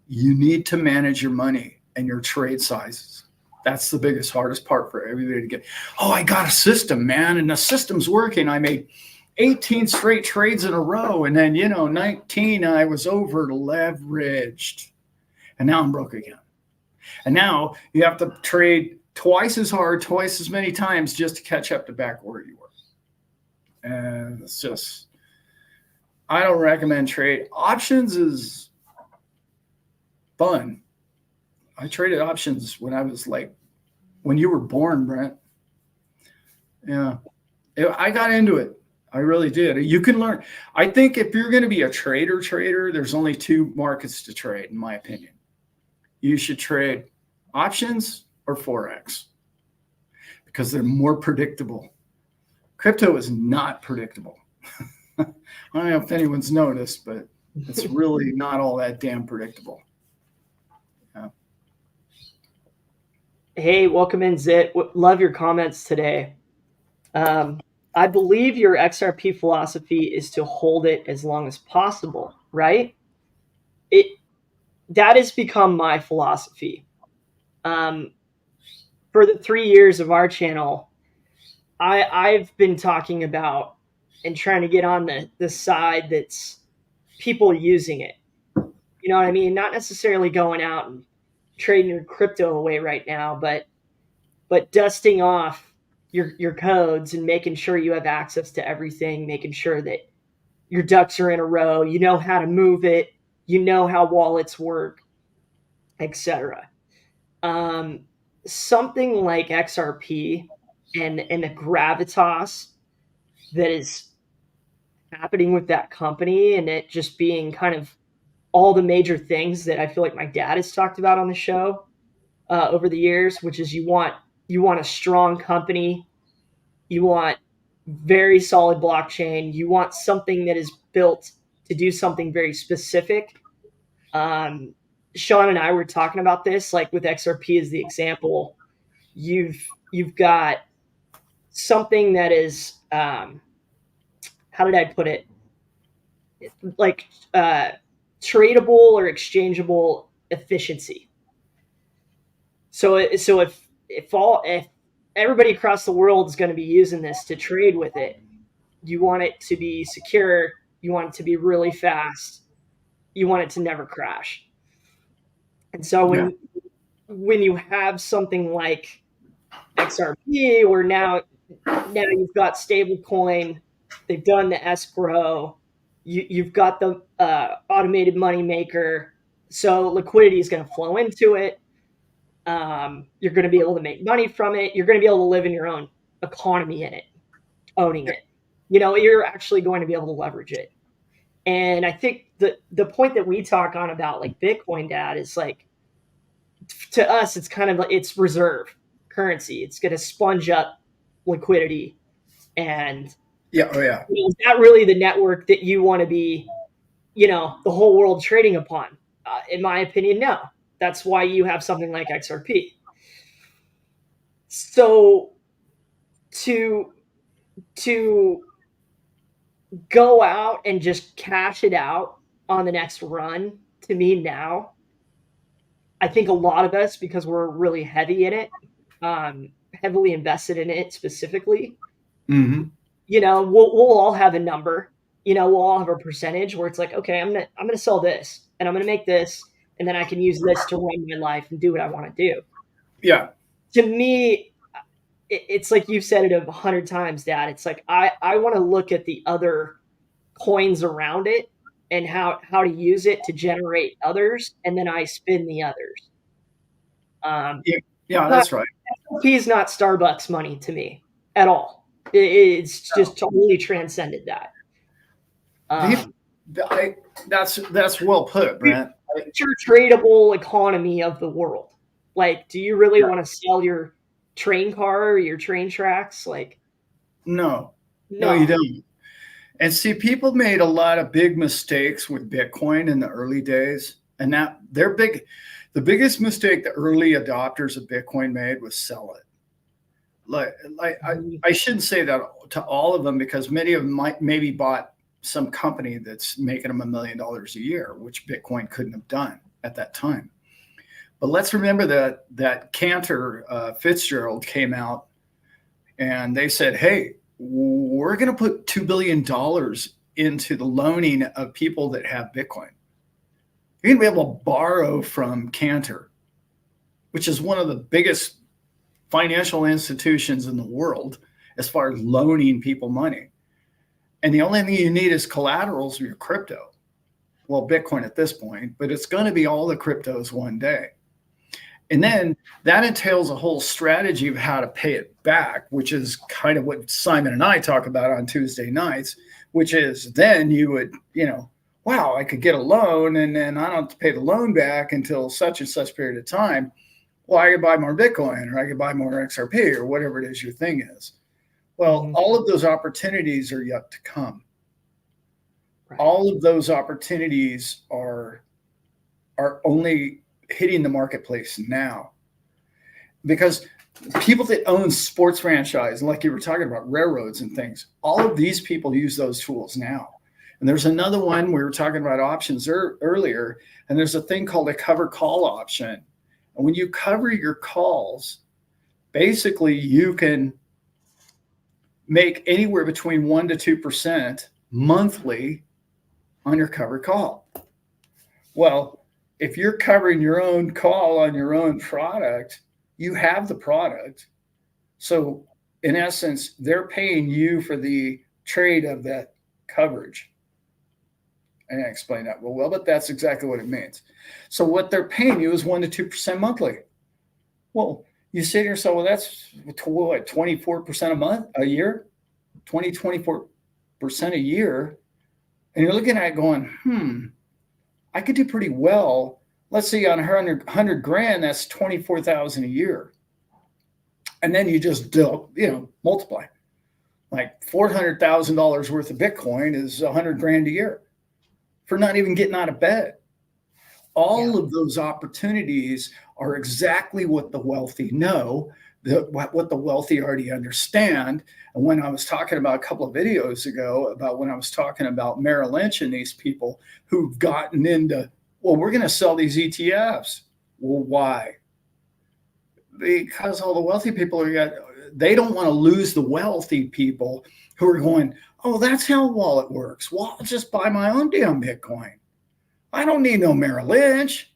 Speaker 2: you need to manage your money and your trade sizes. That's the biggest, hardest part for everybody to get. Oh, I got a system, man, and the system's working. I made 18 straight trades in a row, and then 19 I was over leveraged, and now I'm broke again. And now you have to trade twice as hard, twice as many times just to catch up to back where you were. And it's just, I don't recommend trade. Options is fun. I traded options when I was when you were born, Brent. Yeah. I got into it. I really did. You can learn. I think if you're going to be a trader, there's only two markets to trade, in my opinion. You should trade options or Forex, because they're more predictable. Crypto is not predictable. I don't know if anyone's noticed, but it's really not all that damn predictable. Yeah.
Speaker 1: Hey, welcome in, Zit. Love your comments today. I believe your XRP philosophy is to hold it as long as possible, right? That has become my philosophy. For the 3 years of our channel, I've been talking about and trying to get on the side that's people using it. You know what I mean? Not necessarily going out and trading your crypto away right now, but dusting off your codes and making sure you have access to everything, making sure that your ducks are in a row, you know how to move it, you know how wallets work, etc. Something like XRP and the gravitas that is happening with that company, and it just being kind of all the major things that I feel like my dad has talked about on the show over the years, which is you want a strong company, you want very solid blockchain, you want something that is built to do something very specific. Sean and I were talking about this, like with XRP as the example. You've got something that is how did I put it? Like tradable or exchangeable efficiency. So if everybody across the world is going to be using this to trade with it, you want it to be secure, you want it to be really fast, you want it to never crash. And so when you have something like XRP, where now you've got stablecoin, they've done the escrow, you've got the automated money maker, so liquidity is going to flow into it. You're going to be able to make money from it. You're going to be able to live in your own economy in it, owning it. You're actually going to be able to leverage it. And I think the point that we talk on about like Bitcoin, Dad, is like, to us, it's kind of like it's reserve currency. It's going to sponge up liquidity. And is that really the network that you want to be, the whole world trading upon? In my opinion, no. That's why you have something like XRP. So to go out and just cash it out on the next run, to me now, I think a lot of us, because we're really heavy in it, heavily invested in it specifically,
Speaker 2: Mm-hmm.
Speaker 1: We'll all have a number, we'll all have a percentage where it's like, okay, I'm gonna sell this and I'm gonna make this, and then I can use this to run my life and do what I want to do.
Speaker 2: Yeah.
Speaker 1: To me, it's like you've said it 100 times, Dad. It's like I want to look at the other coins around it and how to use it to generate others, and then I spin the others.
Speaker 2: Yeah. Yeah,
Speaker 1: Not
Speaker 2: that's right.
Speaker 1: XRP is not Starbucks money to me at all. It's just totally transcended that.
Speaker 2: The,
Speaker 1: Um,
Speaker 2: that's well put, Brent.
Speaker 1: future tradable economy of the world. Like, do you really
Speaker 2: Yeah.
Speaker 1: want to sell your train car or your train tracks? Like,
Speaker 2: No, no, you
Speaker 1: no.
Speaker 2: don't. And see, people made a lot of big mistakes with Bitcoin in the early days, and that they're big. The biggest mistake the early adopters of Bitcoin made was sell it. Like I shouldn't say that to all of them, because many of them might maybe bought some company that's making them $1 million a year, which Bitcoin couldn't have done at that time. But let's remember that Cantor Fitzgerald came out and they said, "Hey, we're going to put $2 billion into the loaning of people that have Bitcoin. You're going to be able to borrow from Cantor, which is one of the biggest financial institutions in the world as far as loaning people money. And the only thing you need is collaterals of your crypto. Well, Bitcoin at this point, but it's going to be all the cryptos one day. And then that entails a whole strategy of how to pay it back, which is kind of what Simon and I talk about on Tuesday nights, which is then you would, wow, I could get a loan and then I don't have to pay the loan back until such and such period of time. Well, I could buy more Bitcoin or I could buy more XRP or whatever it is your thing is. Well, all of those opportunities are yet to come. Right. All of those opportunities are only hitting the marketplace now, because people that own sports franchise, like you were talking about railroads and things, all of these people use those tools now. And there's another one, we were talking about options earlier, and there's a thing called a cover call option. And when you cover your calls, basically you can make anywhere between 1% to 2% monthly on your covered call. Well, if you're covering your own call on your own product, you have the product. So in essence, they're paying you for the trade of that coverage. And I explained that well, but that's exactly what it means. So what they're paying you is 1% to 2% monthly. Well, you say to yourself, well, that's what, 24% a year, 24% a year. And you're looking at it going, I could do pretty well. Let's see, on 100 grand, that's 24,000 a year. And then you just multiply. Like $400,000 worth of Bitcoin is 100 grand a year for not even getting out of bed. All of those opportunities are exactly what the wealthy know, what the wealthy already understand. And when I was talking about a couple of videos ago about when I was talking about Merrill Lynch and these people who've gotten into, well, we're going to sell these ETFs. Well, why? Because all the wealthy people they don't want to lose the wealthy people who are going, oh, that's how wallet works. Well, I'll just buy my own damn Bitcoin. I don't need no Merrill Lynch.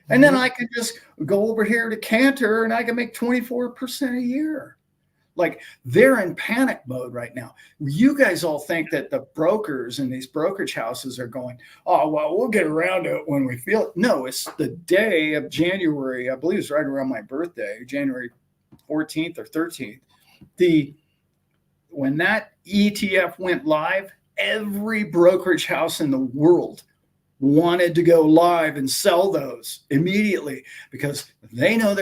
Speaker 2: And then I could just go over here to Cantor and I can make 24% a year. Like, they're in panic mode right now. You guys all think that the brokers and these brokerage houses are going, oh, well, we'll get around to it when we feel it. No, it's the day of January. I believe it's right around my birthday, January 14th or 13th. When that ETF went live, every brokerage house in the world wanted to go live and sell those immediately, because they know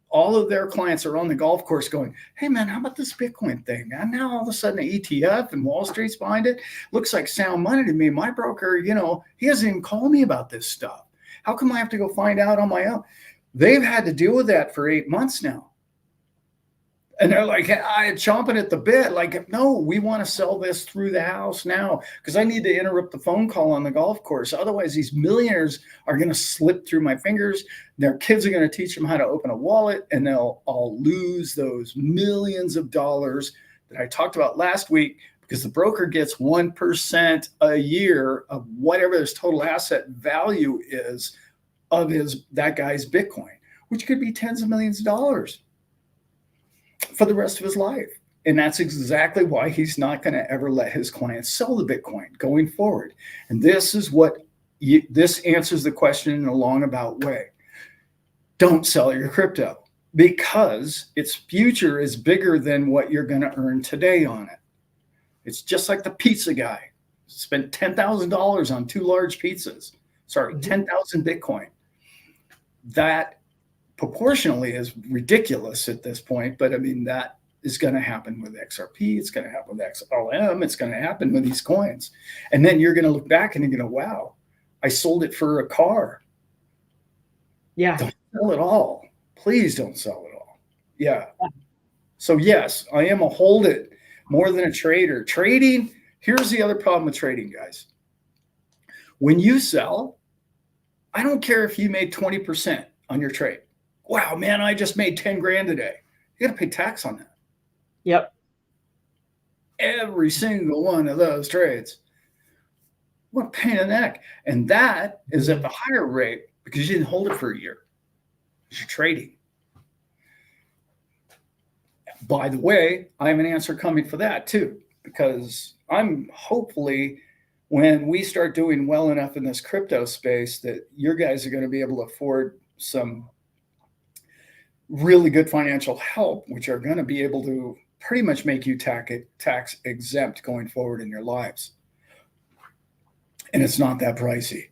Speaker 2: all of their clients are on the golf course going, hey man, how about this Bitcoin thing? And now all of a sudden an ETF and Wall Street's behind it. Looks like sound money to me. My broker, he hasn't even called me about this stuff. How come I have to go find out on my own? They've had to deal with that for 8 months now. And they're like, I'm chomping at the bit. Like, no, we want to sell this through the house now because I need to interrupt the phone call on the golf course. Otherwise, these millionaires are going to slip through my fingers. Their kids are going to teach them how to open a wallet, and they'll all lose those millions of dollars that I talked about last week, because the broker gets 1% a year of whatever his total asset value is of that guy's Bitcoin. which could be tens of millions of dollars for the rest of his life. And that's exactly why he's not going to ever let his clients sell the Bitcoin going forward. And this is what this answers the question in a long-about way. Don't sell your crypto, because its future is bigger than what you're going to earn today on it. It's just like the pizza guy spent $10,000 on 2 large pizzas. Sorry, 10,000 Bitcoin. That proportionally is ridiculous at this point, but I mean, that is going to happen with XRP. It's going to happen with XLM. It's going to happen with these coins. And then you're going to look back and you're going to, wow, I sold it for a car.
Speaker 1: Yeah.
Speaker 2: Don't sell it all. Please don't sell it all. Yeah. So yes, I am a hold it more than a trader. Trading, here's the other problem with trading, guys. When you sell, I don't care if you made 20% on your trade. Wow, man, I just made 10 grand today. You got to pay tax on that.
Speaker 1: Yep.
Speaker 2: Every single one of those trades. What a pain in the neck. And that is at the higher rate because you didn't hold it for a year. You're trading. By the way, I have an answer coming for that too, because I'm hopefully, when we start doing well enough in this crypto space, that your guys are going to be able to afford some really good financial help, which are going to be able to pretty much make you tax exempt going forward in your lives. And it's not that pricey.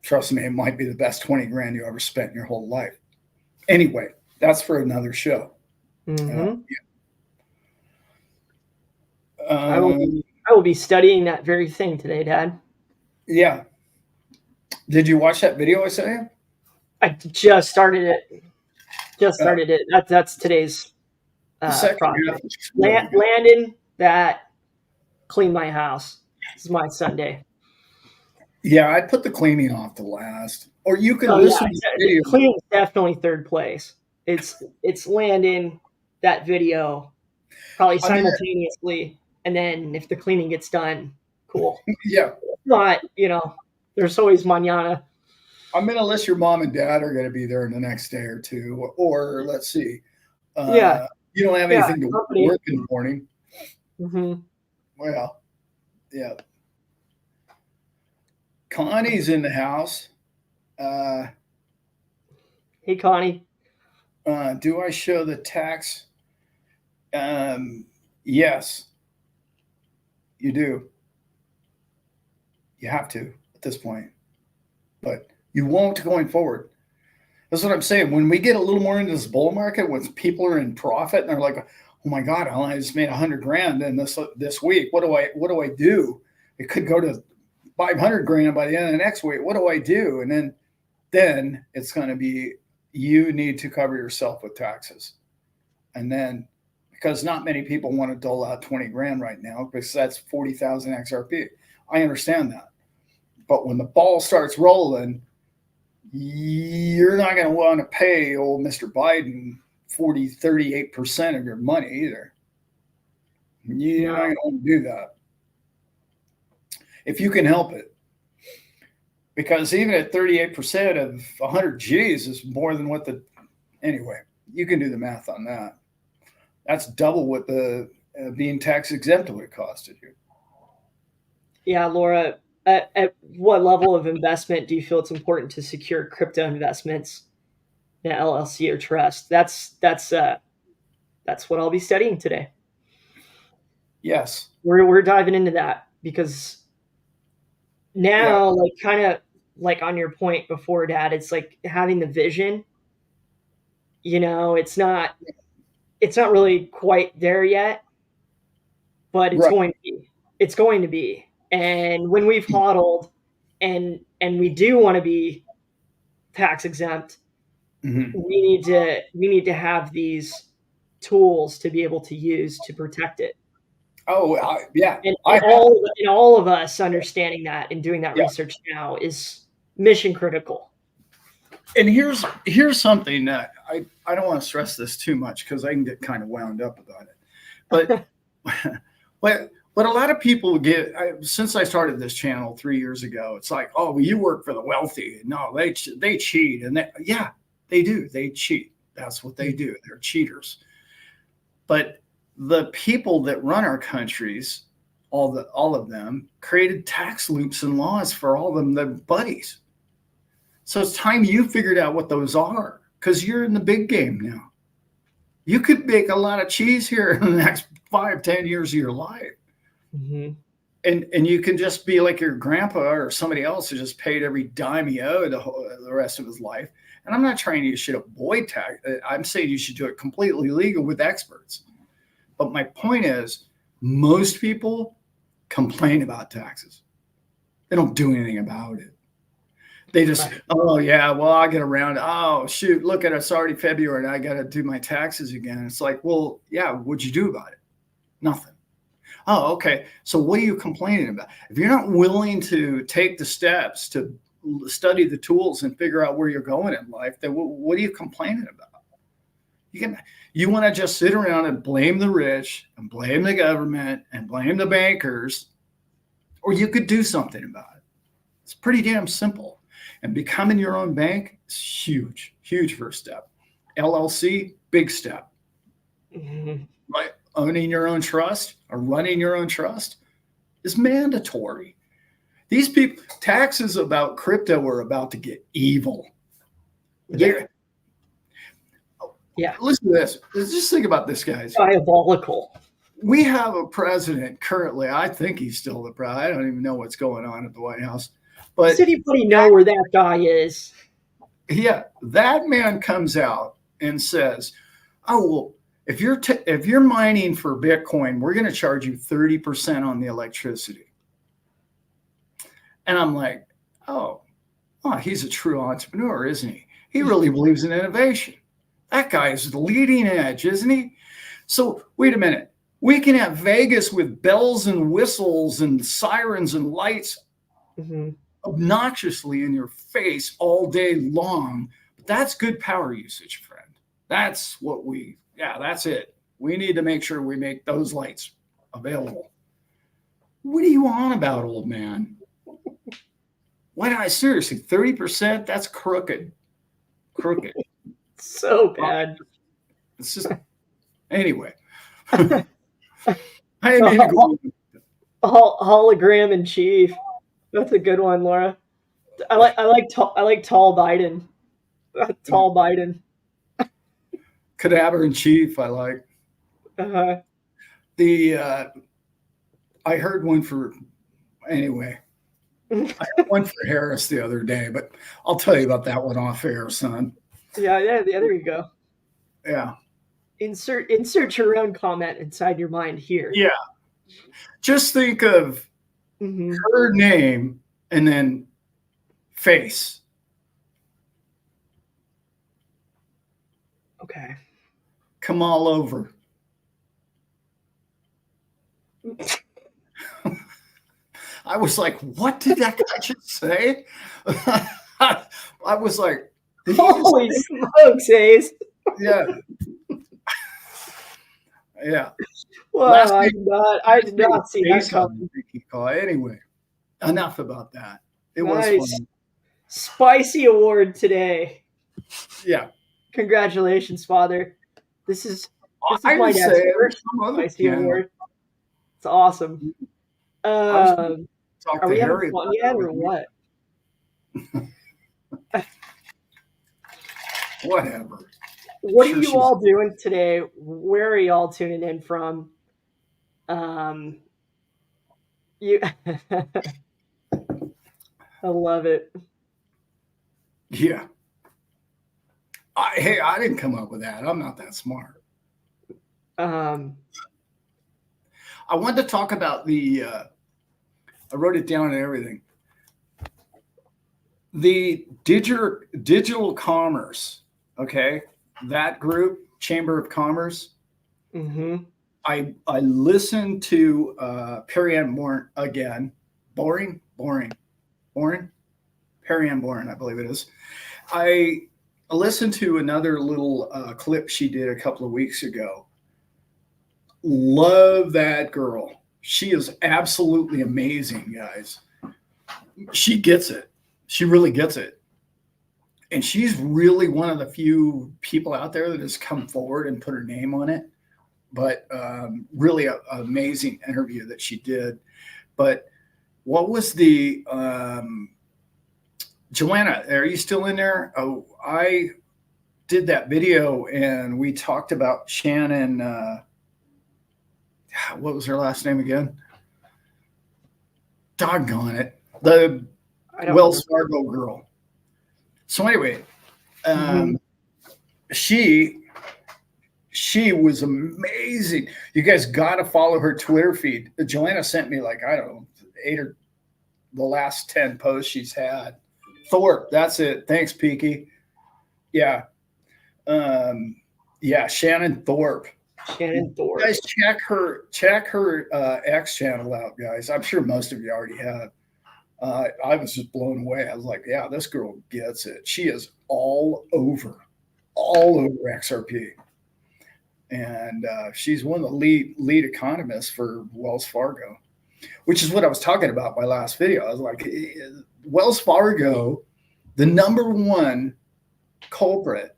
Speaker 2: Trust me, it might be the best 20 grand you ever spent in your whole life. Anyway, that's for another show.
Speaker 1: Mm-hmm. I will be studying that very thing today, Dad.
Speaker 2: Yeah. Did you watch that video I sent you?
Speaker 1: I just started it. That's today's project. Landon, that clean my house. This is my Sunday.
Speaker 2: Yeah, I'd put the cleaning off to last. Or you can listen to the video.
Speaker 1: Cleaning is definitely third place. It's Landon, that video, probably simultaneously. And then if the cleaning gets done, cool.
Speaker 2: Yeah.
Speaker 1: If not, there's always mañana.
Speaker 2: I'm going to list your mom and dad are going to be there in the next day or two. Or let's see.
Speaker 1: Yeah.
Speaker 2: You don't have anything to work in the morning.
Speaker 1: Mm-hmm.
Speaker 2: Well, yeah. Connie's in the house.
Speaker 1: Hey, Connie.
Speaker 2: Do I show the tax? Yes, you do. You have to at this point, but you won't going forward. That's what I'm saying. When we get a little more into this bull market, when people are in profit and they're like, "Oh my God, I just made 100 grand in this week. What do I do? It could go to 500 grand by the end of the next week. What do I do?" And then it's going to be, you need to cover yourself with taxes. And then, because not many people want to dole out 20 grand right now, because that's 40,000 XRP. I understand that. But when the ball starts rolling, you're not going to want to pay old Mr. Biden 38% of your money either. You're not going to want to do that if you can help it. Because even at 38% of 100 G's is more than what anyway, you can do the math on that. That's double what the being tax exempt would have costed you.
Speaker 1: Yeah, Laura, at what level of investment do you feel it's important to secure crypto investments in an LLC or trust? That's what I'll be studying today.
Speaker 2: Yes.
Speaker 1: We're diving into that because now, like kind of like on your point before, Dad, it's like having the vision. It's not really quite there yet, but it's going to be. It's going to be. And when we've hodled and we do want to be tax exempt, we need to have these tools to be able to use to protect it.
Speaker 2: Oh, yeah.
Speaker 1: And all of us understanding that and doing that research now is mission critical.
Speaker 2: And here's something that I don't want to stress this too much because I can get kind of wound up about it. But what a lot of people get, since I started this channel 3 years ago, it's like, oh, well, you work for the wealthy. No, they cheat. And yeah, They do. They cheat. That's what they do. They're cheaters. But the people that run our countries, all of them, created tax loops and laws for all of them, their buddies. So it's time you figured out what those are, because you're in the big game now. You could make a lot of cheese here in the next 5-10 years of your life.
Speaker 1: Mm-hmm.
Speaker 2: And you can just be like your grandpa or somebody else who just paid every dime he owed the rest of his life. And I'm not trying you should avoid tax. I'm saying you should do it completely legal with experts. But my point is, most people complain about taxes. They don't do anything about it. They just, oh yeah, well, I get around. Oh shoot, look at it, it's already February and I got to do my taxes again. It's like, well, yeah, what'd you do about it? Nothing. Oh, okay. So what are you complaining about? If you're not willing to take the steps to study the tools and figure out where you're going in life, then what are you complaining about? You want to just sit around and blame the rich and blame the government and blame the bankers, or you could do something about it. It's pretty damn simple. And becoming your own bank is huge, huge first step. LLC, big step.
Speaker 1: Mm-hmm.
Speaker 2: Right? Owning your own trust or running your own trust is mandatory. These people, taxes about crypto are about to get evil.
Speaker 1: Yeah.
Speaker 2: Listen to this. Just think about this, guys.
Speaker 1: Diabolical.
Speaker 2: We have a president currently. I think he's still the president. I don't even know what's going on at the White House. But
Speaker 1: does anybody know where that guy is?
Speaker 2: Yeah, that man comes out and says, "Oh well, if you're mining for Bitcoin, we're going to charge you 30% on the electricity." And I'm like, oh, he's a true entrepreneur, isn't he? He really believes in innovation. That guy is the leading edge, isn't he? So wait a minute. We can have Vegas with bells and whistles and sirens and lights obnoxiously in your face all day long. But that's good power usage, friend. That's what that's it. We need to make sure we make those lights available. What are you on about, old man? Why not? Seriously, 30%? That's crooked. Crooked.
Speaker 1: So bad.
Speaker 2: It's just, anyway. I mean,
Speaker 1: hologram in chief. That's a good one, Laura. I like tall Biden. Tall Biden.
Speaker 2: Cadaver in chief. I like.
Speaker 1: Uh-huh.
Speaker 2: I heard one for anyway. I heard one for Harris the other day, but I'll tell you about that one off air, son.
Speaker 1: Yeah. There you go.
Speaker 2: Yeah.
Speaker 1: Insert your own comment inside your mind here.
Speaker 2: Yeah. Just think of her name and then face.
Speaker 1: Okay.
Speaker 2: Come all over. I was like, what did that guy just say? I was like,
Speaker 1: holy smokes, Ace.
Speaker 2: Yeah. Yeah.
Speaker 1: Well, I did not see that coming.
Speaker 2: Anyway, enough about that. It
Speaker 1: nice.
Speaker 2: was fun.
Speaker 1: Spicy award today.
Speaker 2: Yeah.
Speaker 1: Congratulations, Father. This is my dad's first spicy award. It's awesome. Are we having fun yet or what?
Speaker 2: Whatever.
Speaker 1: What are you all doing today? Where are y'all tuning in from? You I love it.
Speaker 2: Yeah. Hey, I didn't come up with that. I'm not that smart. I wanted to talk about I wrote it down and everything. The digital commerce, okay? That group, Chamber of Commerce. I listened to Perianne Bourne again. Boring. Perianne Bourne, I believe it is. I listened to another little clip she did a couple of weeks ago. Love that girl. She is absolutely amazing, guys. She gets it. She really gets it. And she's really one of the few people out there that has come forward and put her name on it. But really an amazing interview that she did. But what was the Joanna? Are you still in there? Oh, I did that video and we talked about Shannon. What was her last name again? Doggone it. The Wells Fargo girl. So anyway, she was amazing. You guys got to follow her Twitter feed. Joanna sent me like, I don't know, 8 or the last 10 posts she's had. Thorpe, that's it. Thanks, Peaky. Yeah. Yeah, Shannon Thorpe.
Speaker 1: Shannon Thorpe.
Speaker 2: You guys check her X channel out, guys. I'm sure most of you already have. I was just blown away. I was like, yeah, this girl gets it. She is all over XRP. And she's one of the lead economists for Wells Fargo, which is what I was talking about my last video. I was like, Wells Fargo, the number one culprit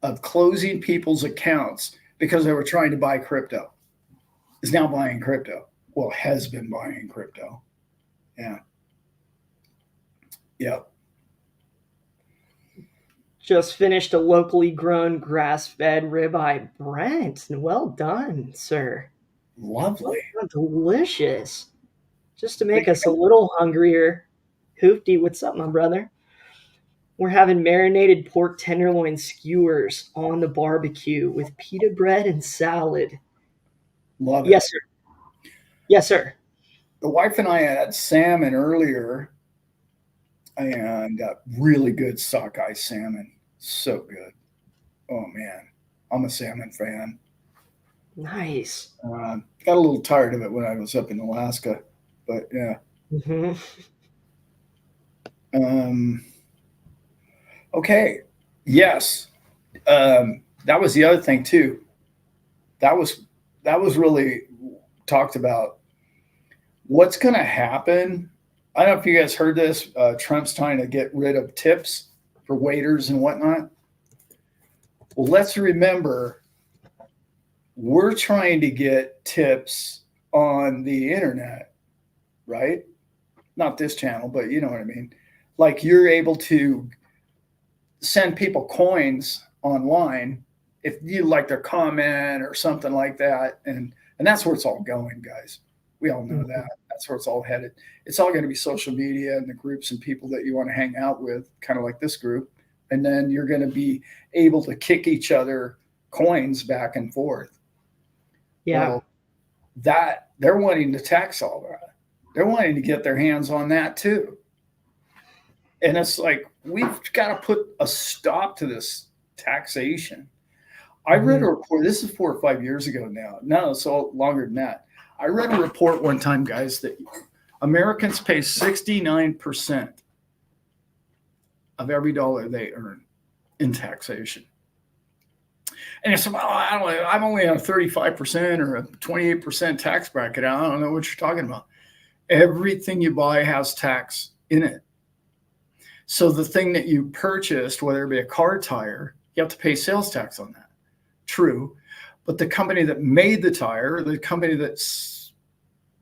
Speaker 2: of closing people's accounts because they were trying to buy crypto, is now buying crypto. Well, has been buying crypto. Yeah. Yep.
Speaker 1: Just finished a locally grown grass-fed ribeye Brent. Well done, sir.
Speaker 2: Lovely.
Speaker 1: Oh, delicious. Just to make us a little hungrier. Hoofty, what's up, my brother? We're having marinated pork tenderloin skewers on the barbecue with pita bread and salad.
Speaker 2: Love it.
Speaker 1: Yes, sir. Yes, sir.
Speaker 2: The wife and I had salmon earlier, and really good sockeye salmon. So good. Oh, man. I'm a salmon fan.
Speaker 1: Nice.
Speaker 2: Got a little tired of it when I was up in Alaska, but yeah. Okay. Yes. That was the other thing too. That was really talked about. What's going to happen? I don't know if you guys heard this. Trump's trying to get rid of tips for waiters and whatnot. Well, let's remember, we're trying to get tips on the internet, right? Not this channel, but you know what I mean. Like, you're able to send people coins online if you like their comment or something like that. And that's where it's all going, guys. We all know that. That's where it's all headed. It's all going to be social media and the groups and people that you want to hang out with, kind of like this group. And then you're going to be able to kick each other coins back and forth.
Speaker 1: Yeah.
Speaker 2: Well, that they're wanting to tax all that. They're wanting to get their hands on that too. And it's like, we've got to put a stop to this taxation. I read a report, this is 4 or 5 years ago now. No, so longer than that. I read a report one time, guys, that Americans pay 69% of every dollar they earn in taxation. And it's, well, I don't know, I'm only on a 35% or a 28% tax bracket. I don't know what you're talking about. Everything you buy has tax in it. So the thing that you purchased, whether it be a car tire, you have to pay sales tax on that. True. But the company that made the tire, the company that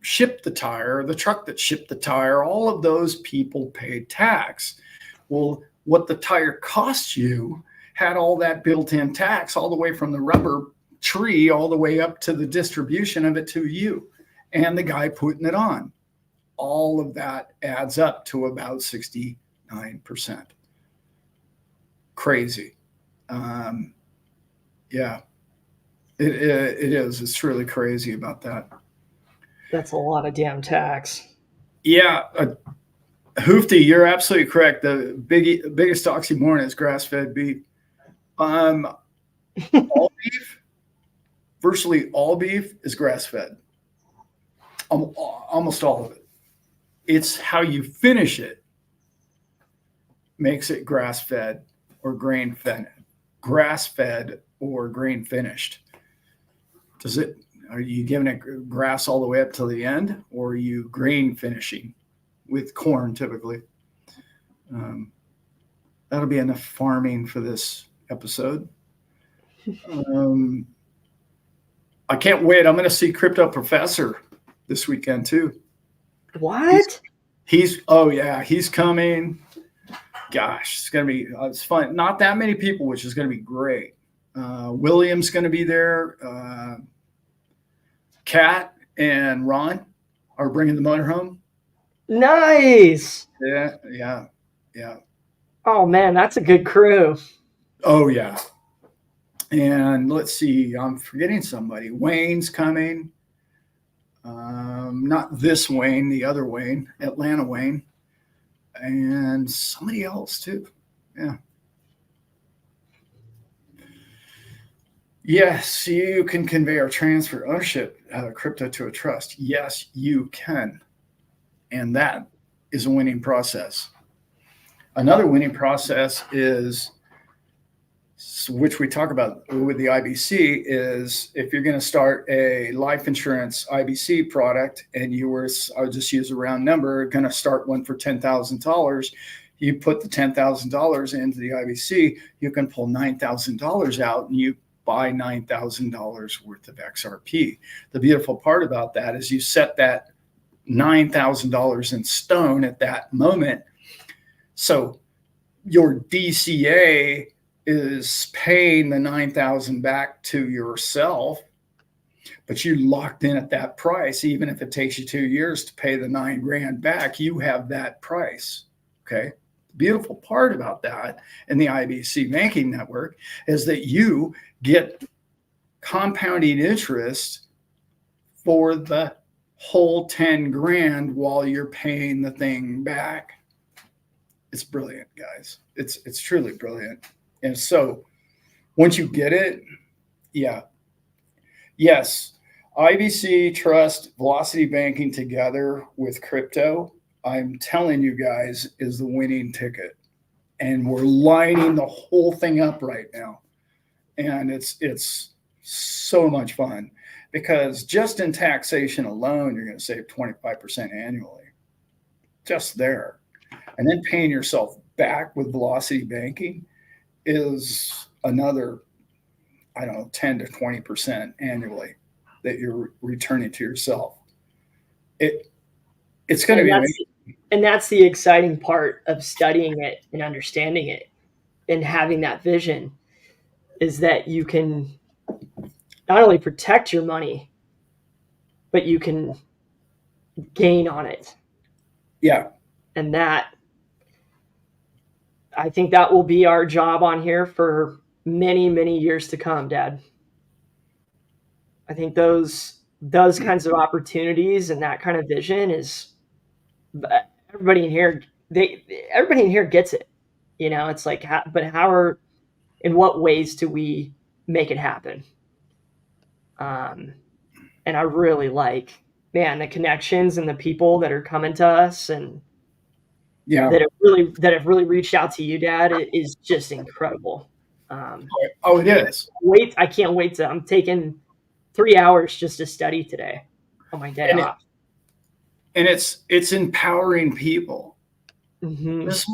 Speaker 2: shipped the tire, the truck that shipped the tire, all of those people paid tax. Well, what the tire cost you had all that built-in tax, all the way from the rubber tree all the way up to the distribution of it to you and the guy putting it on. All of that adds up to about 69%. Crazy. Yeah, it is. It's really crazy about that.
Speaker 1: That's a lot of damn tax.
Speaker 2: Yeah. Hoofty, you're absolutely correct. The biggest oxymoron is grass-fed beef. All beef, virtually all beef is grass-fed. Almost all of it. It's how you finish it makes it grass-fed or grain-fed. Grass-fed or grain finished. Are you giving it grass all the way up till the end, or are you grain finishing with corn typically? that'll be enough farming for this episode. Um, I can't wait. I'm going to see Crypto Professor this weekend too.
Speaker 1: What?
Speaker 2: Oh yeah, he's coming. Gosh, it's going to be it's fun. Not that many people, which is going to be great. William's going to be there. Kat and Ron are bringing the motorhome.
Speaker 1: Nice.
Speaker 2: Yeah.
Speaker 1: Oh man, that's a good crew.
Speaker 2: Oh yeah. And let's see, I'm forgetting somebody. Wayne's coming. Not this Wayne, the other Wayne, Atlanta Wayne, and somebody else too. Yeah. Yes, you can convey or transfer ownership crypto to a trust. Yes, you can. And that is a winning process. Another winning process is, which we talk about with the IBC, is if you're going to start a life insurance IBC product and you were, I'll just use a round number, going to start one for $10,000, you put the $10,000 into the IBC, you can pull $9,000 out and you buy $9,000 worth of XRP. The beautiful part about that is you set that $9,000 in stone at that moment. So your DCA is paying the 9,000 back to yourself, but you locked in at that price. Even if it takes you 2 years to pay the $9,000 back, you have that price. Okay. The beautiful part about that in the IBC banking network is that you get compounding interest for the whole 10 grand while you're paying the thing back. It's brilliant, guys. It's truly brilliant. And so once you get it, yeah. Yes, IBC, trust, velocity banking together with crypto, I'm telling you guys, is the winning ticket. And we're lining the whole thing up right now. And it's so much fun because just in taxation alone, you're going to save 25% annually. Just there. And then paying yourself back with velocity banking is another, I don't know, 10 to 20% annually that you're returning to yourself. It's going to be amazing.
Speaker 1: And that's the exciting part of studying it and understanding it and having that vision, is that you can not only protect your money, but you can gain on it.
Speaker 2: Yeah.
Speaker 1: And that, I think that will be our job on here for many, many years to come, Dad. I think those kinds of opportunities and that kind of vision is, everybody in here gets it. You know, it's like, but in what ways do we make it happen? And I really like, man, the connections and the people that are coming to us and that have really reached out to you, Dad, it is just incredible.
Speaker 2: It is.
Speaker 1: I can't wait to. I'm taking 3 hours just to study today on my day off.
Speaker 2: And it's empowering people.
Speaker 1: Mm-hmm.
Speaker 2: This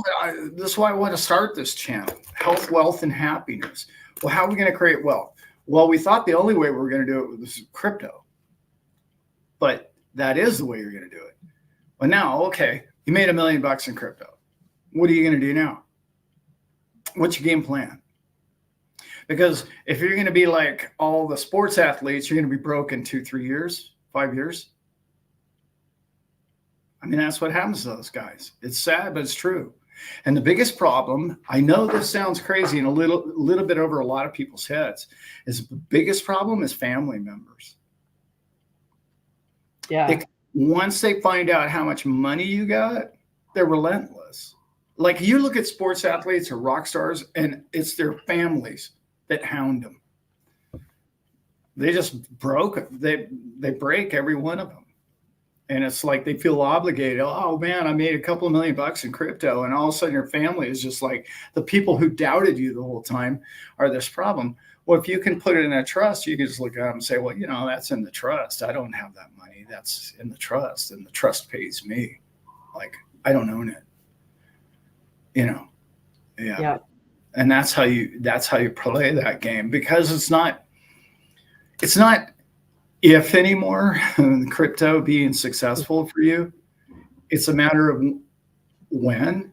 Speaker 2: is why I want to start this channel: health, wealth, and happiness. Well, how are we going to create wealth? Well, we thought the only way we were going to do it was crypto, but that is the way you're going to do it. Well, now, okay, you made $1 million in crypto. What are you going to do now? What's your game plan? Because if you're going to be like all the sports athletes, you're going to be broke in 2, 3 years, 5 years. I mean, that's what happens to those guys. It's sad, but it's true. And the biggest problem, I know this sounds crazy and a little bit over a lot of people's heads, is the biggest problem is family members.
Speaker 1: Yeah.
Speaker 2: Once they find out how much money you got, they're relentless. Like you look at sports athletes or rock stars, and it's their families that hound them. They just broke it. They break every one of them. And it's like they feel obligated. Oh man, I made a couple of $1 million in crypto. And all of a sudden your family is just like, the people who doubted you the whole time are this problem. Well, if you can put it in a trust, you can just look at them and say, well, you know, that's in the trust. I don't have that money. That's in the trust. And the trust pays me. Like, I don't own it. You know, Yeah.
Speaker 1: Yeah.
Speaker 2: And that's how you play that game, because it's not if anymore crypto being successful for you. It's a matter of when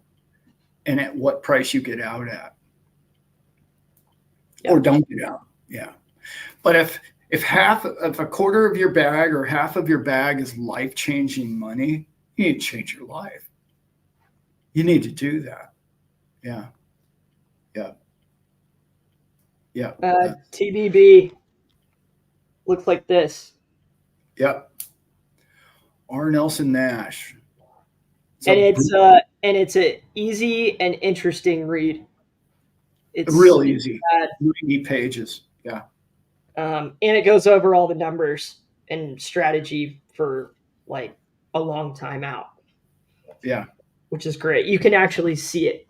Speaker 2: and at what price you get out at,
Speaker 1: Yeah.
Speaker 2: or don't get out. Yeah. But if a quarter of your bag or half of your bag is life-changing money, you need to change your life. You need to do that. Yeah. Yeah. Yeah.
Speaker 1: TBB looks like this.
Speaker 2: Yep. R. Nelson Nash. It's
Speaker 1: And
Speaker 2: a
Speaker 1: it's a easy and interesting read.
Speaker 2: real
Speaker 1: It's
Speaker 2: easy.
Speaker 1: bad.
Speaker 2: 90 pages. Yeah.
Speaker 1: And it goes over all the numbers and strategy for like a long time out.
Speaker 2: Yeah.
Speaker 1: Which is great. You can actually see it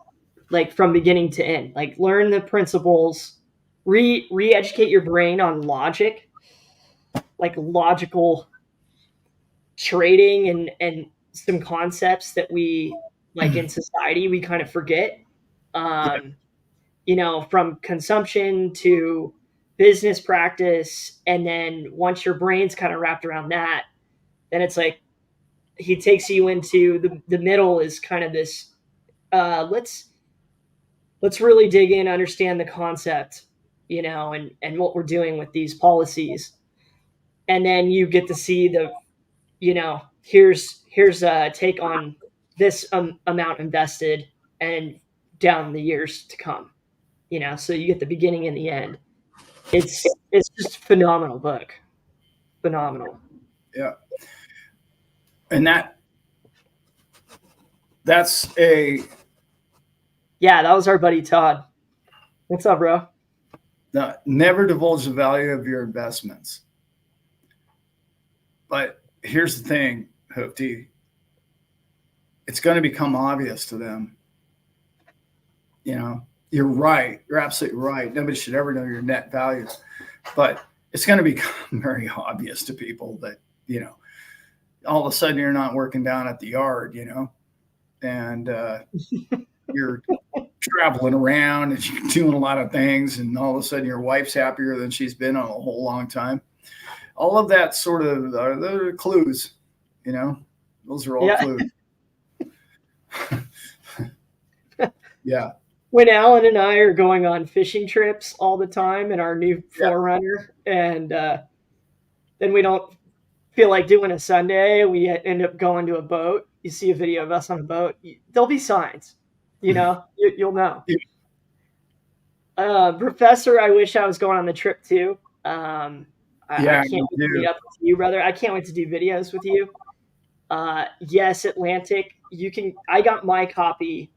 Speaker 1: like from beginning to end. Like learn the principles, re-educate your brain on logic, like logical trading and some concepts that we like in society we kind of forget.
Speaker 2: Yeah.
Speaker 1: Um, from consumption to business practice, and then once your brain's kind of wrapped around that, then it's like he takes you into the middle is kind of this let's really dig in, understand the concept, and what we're doing with these policies. And then you get to see here's a take on this amount invested and down the years to come. So you get the beginning and the end. It's just a phenomenal book. Phenomenal.
Speaker 2: Yeah. And that's a
Speaker 1: Yeah, that was our buddy Todd. What's up, bro?
Speaker 2: never divulge the value of your investments. But here's the thing, Hoopty. It's going to become obvious to them. You're right. You're absolutely right. Nobody should ever know your net values. But it's going to become very obvious to people that, all of a sudden you're not working down at the yard, and you're traveling around and you're doing a lot of things, and all of a sudden your wife's happier than she's been in a whole long time. All of that sort of they're clues, those are all clues. Yeah.
Speaker 1: When Alan and I are going on fishing trips all the time in our new Forerunner, and then we don't feel like doing a Sunday, we end up going to a boat. You see a video of us on a boat, there'll be signs. You'll know. Professor, I wish I was going on the trip too. I can't wait to meet up with you, brother. I can't wait to do videos with you. Yes, Atlantic. I got my copy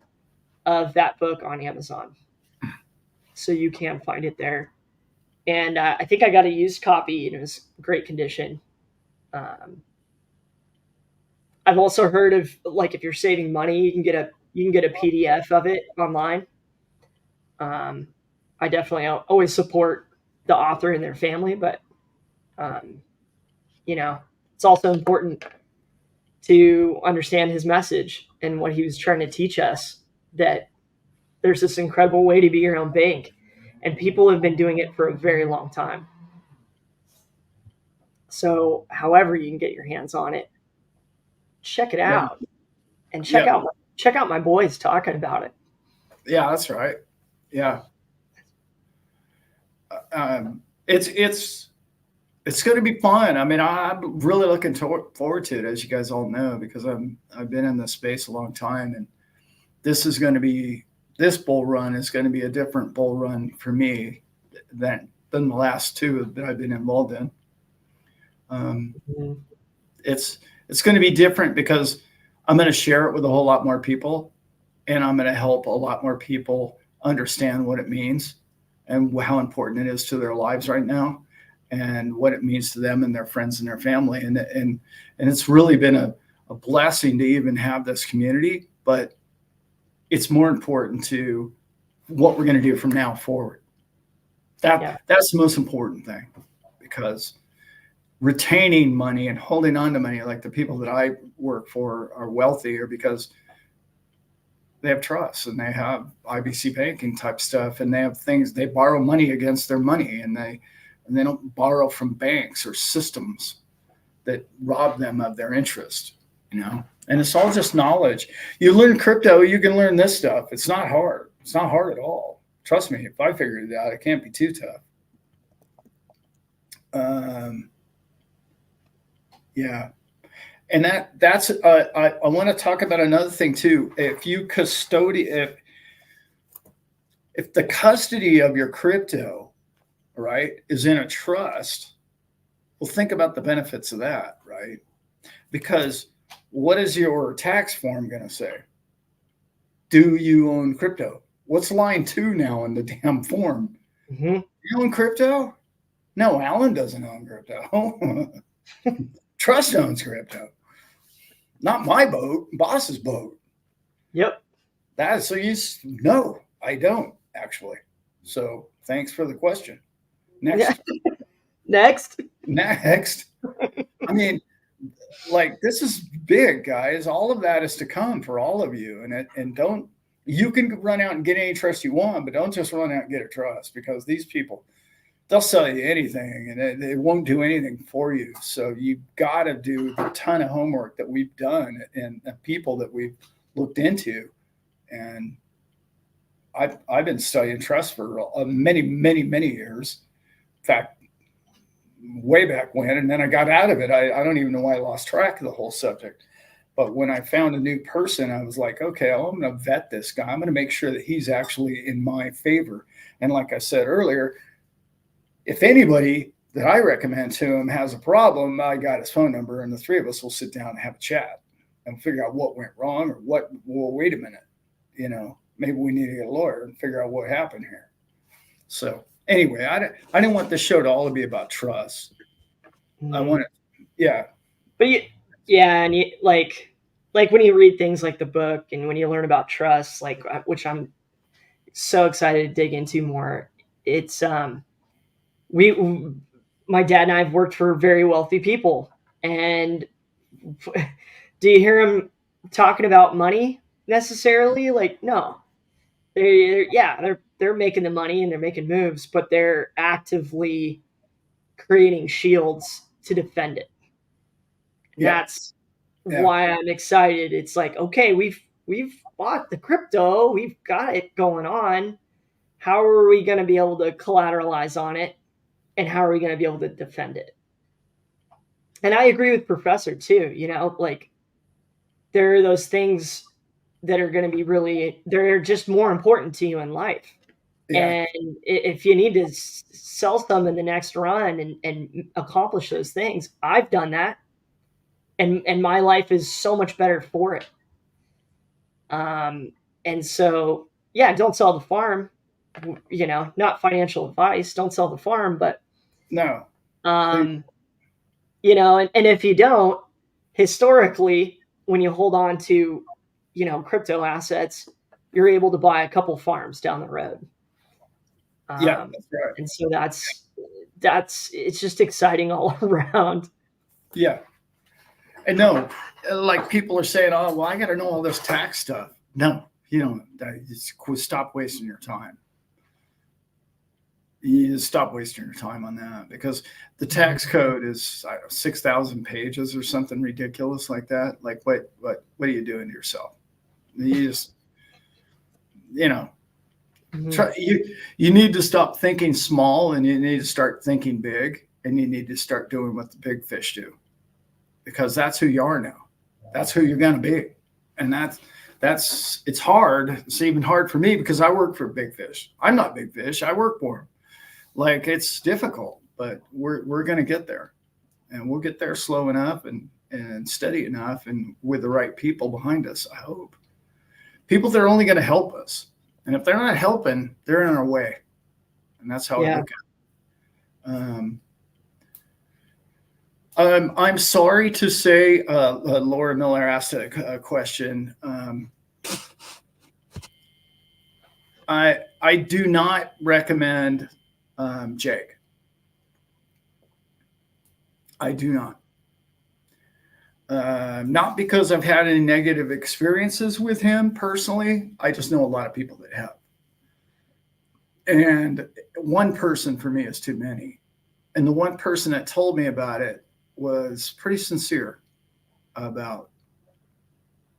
Speaker 1: of that book on Amazon, so you can find it there. And I think I got a used copy, and it was great condition. I've also heard of like if you're saving money, you can get a PDF of it online. I definitely always support the author and their family, but it's also important to understand his message and what he was trying to teach us, that there's this incredible way to be your own bank, and people have been doing it for a very long time. So however you can get your hands on it, check it out, and check out my boys talking about it.
Speaker 2: Yeah, that's right. Yeah. It's going to be fun. I mean, I'm really looking forward to it, as you guys all know, because I've been in this space a long time, and this bull run is going to be a different bull run for me than the last two that I've been involved in. It's going to be different because I'm going to share it with a whole lot more people, and I'm going to help a lot more people understand what it means and how important it is to their lives right now, and what it means to them and their friends and their family. And it's really been a blessing to even have this community, but it's more important to what we're going to do from now forward. That's the most important thing, because retaining money and holding on to money, like the people that I work for are wealthier because trusts, and they have IBC banking type stuff, and they have things, they borrow money against their money, and they don't borrow from banks or systems that rob them of their interest, and it's all just knowledge. You learn crypto, you can learn this stuff. It's not hard. It's not hard at all. Trust me, if I figured it out, it can't be too tough. Yeah. And that's I want to talk about another thing too. If you if the custody of your crypto, right, is in a trust, well, think about the benefits of that, right? Because what is your tax form going to say? Do you own crypto? What's line 2 now in the damn form?
Speaker 1: Mm-hmm.
Speaker 2: You own crypto? No, Alan doesn't own crypto. Trust owns crypto. Not my boat, boss's boat.
Speaker 1: Yep.
Speaker 2: So no, I don't actually. So thanks for the question. Next.
Speaker 1: Next.
Speaker 2: I mean, like, this is big, guys. All of that is to come for all of you. And don't, you can run out and get any trust you want, but don't just run out and get a trust, because these people, they'll sell you anything and they won't do anything for you. So you've got to do the ton of homework that we've done and people that we've looked into. And I've been studying trust for many, many, many years. In fact, way back when, and then I got out of it. I don't even know why I lost track of the whole subject. But when I found a new person, I was like, okay, I'm going to vet this guy. I'm going to make sure that he's actually in my favor. And like I said earlier, if anybody that I recommend to him has a problem, I got his phone number, and the three of us will sit down and have a chat and figure out what went wrong, or well, wait a minute, maybe we need to get a lawyer and figure out what happened here. So anyway, I didn't want this show to all be about trust.
Speaker 1: Mm-hmm.
Speaker 2: I want it, yeah.
Speaker 1: But and you, like when you read things like the book, and when you learn about trust, which I'm so excited to dig into more, it's my dad and I have worked for very wealthy people, and do you hear him talking about money necessarily? Like, no, they're making the money and they're making moves, but they're actively creating shields to defend it.
Speaker 2: Yeah.
Speaker 1: That's why I'm excited. It's like, okay, we've bought the crypto, we've got it going on. How are we going to be able to collateralize on it? And how are we going to be able to defend it? And I agree with Professor too. Like, there are those things that are going to be they're just more important to you in life. Yeah. And if you need to sell some in the next run and accomplish those things, I've done that. And my life is so much better for it. And so, don't sell the farm, not financial advice. Don't sell the farm, but
Speaker 2: no.
Speaker 1: And if you don't, historically, when you hold on to, crypto assets, you're able to buy a couple farms down the road.
Speaker 2: Yeah, that's right.
Speaker 1: And so it's just exciting all around.
Speaker 2: Yeah. And no, like, people are saying, oh, well, I got to know all this tax stuff. No, you don't. Just stop wasting your time. You just stop wasting your time on that, because the tax code is 6,000 pages or something ridiculous like that. Like, what are you doing to yourself? You just, you need to stop thinking small, and you need to start thinking big, and you need to start doing what the big fish do, because that's who you are now. That's who you're going to be. And it's hard. It's even hard for me, because I work for big fish. I'm not big fish. I work for them. Like, it's difficult, but we're going to get there, and we'll get there slow enough and steady enough, and with the right people behind us. I hope people that are only going to help us. And if they're not helping, they're in our way. And that's how I look at it. I'm sorry to say, Laura Miller asked a question. I do not recommend Jake. I do not. Not because I've had any negative experiences with him personally. I just know a lot of people that have. And one person for me is too many. And the one person that told me about it was pretty sincere about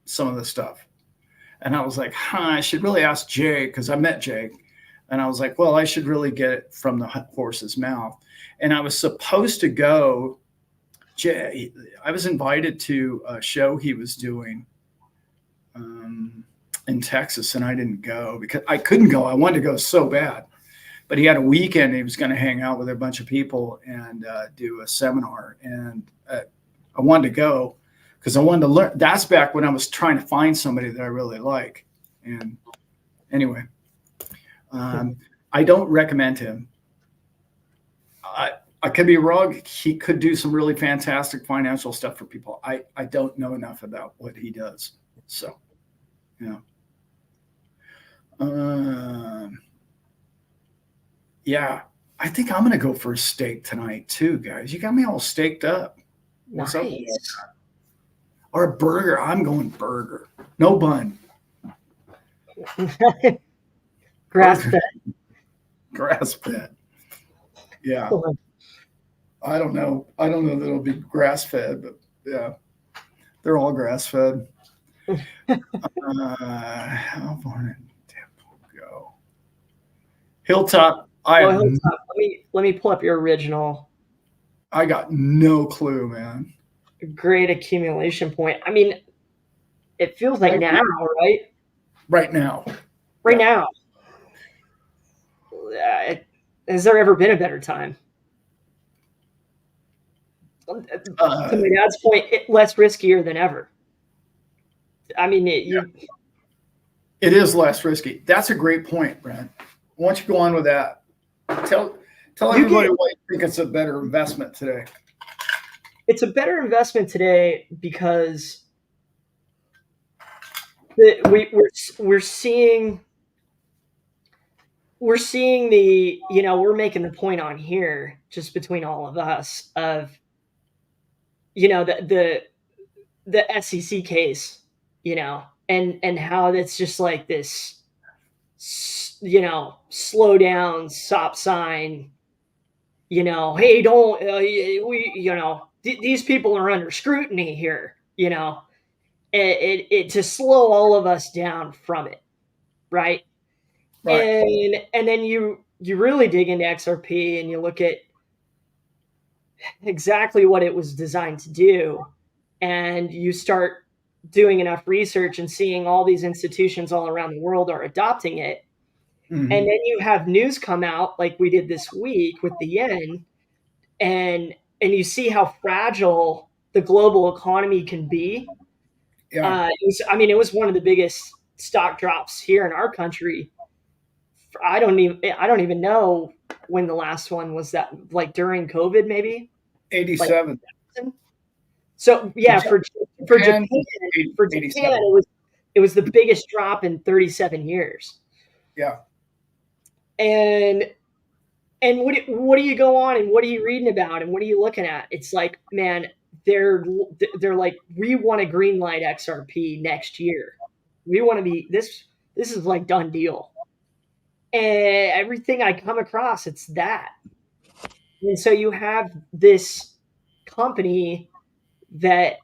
Speaker 2: some of the stuff. And I was like, I should really ask Jay, because I met Jay. And I was like, well, I should really get it from the horse's mouth. And I was supposed to go. Jay, I was invited to a show he was doing in Texas, and I didn't go because I couldn't go. I wanted to go so bad. But he had a weekend. He was going to hang out with a bunch of people and do a seminar. And I wanted to go because I wanted to learn. That's back when I was trying to find somebody that I really like. And anyway, I don't recommend him. I could be wrong. He could do some really fantastic financial stuff for people. I don't know enough about what he does. So, you know. Yeah, I think I'm going to go for a steak tonight too, guys. You got me all staked up. What's up? Or a burger. I'm going burger. No bun.
Speaker 1: Grass fed.
Speaker 2: Grass fed. Yeah. I don't know. I don't know that it'll be grass fed, but yeah, they're all grass fed. How far did Temple go? Hilltop.
Speaker 1: Hilltop. Let me pull up your original.
Speaker 2: I got no clue, man.
Speaker 1: Great accumulation point. I mean, it feels like now, right?
Speaker 2: Right now.
Speaker 1: Right now. Has there ever been a better time? To my dad's point, less riskier than ever. I mean, it
Speaker 2: is less risky. That's a great point, Brent. Why don't you go on with that? Tell everybody why you think it's a better investment today.
Speaker 1: It's a better investment today because we're seeing the, you know, we're making the point on here just between all of us of, you know, the SEC case, you know, and how that's just like this, you know, slow down, stop sign, you know, hey, don't, we, you know, these people are under scrutiny here, you know, it to slow all of us down from it, right? And then you really dig into XRP and you look at exactly what it was designed to do, and you start doing enough research and seeing all these institutions all around the world are adopting it. And then you have news come out like we did this week with the yen, and you see how fragile the global economy can be.
Speaker 2: Yeah.
Speaker 1: It was one of the biggest stock drops here in our country. I don't even know when the last one was, that like during COVID, maybe
Speaker 2: 87.
Speaker 1: Like, so yeah, for Japan, it was the biggest drop in 37 years.
Speaker 2: Yeah.
Speaker 1: And what do you go on and what are you reading about and what are you looking at? It's like, man, they're like, we want to green light XRP next year. We want to be this is like done deal. And everything I come across, it's that. And so you have this company that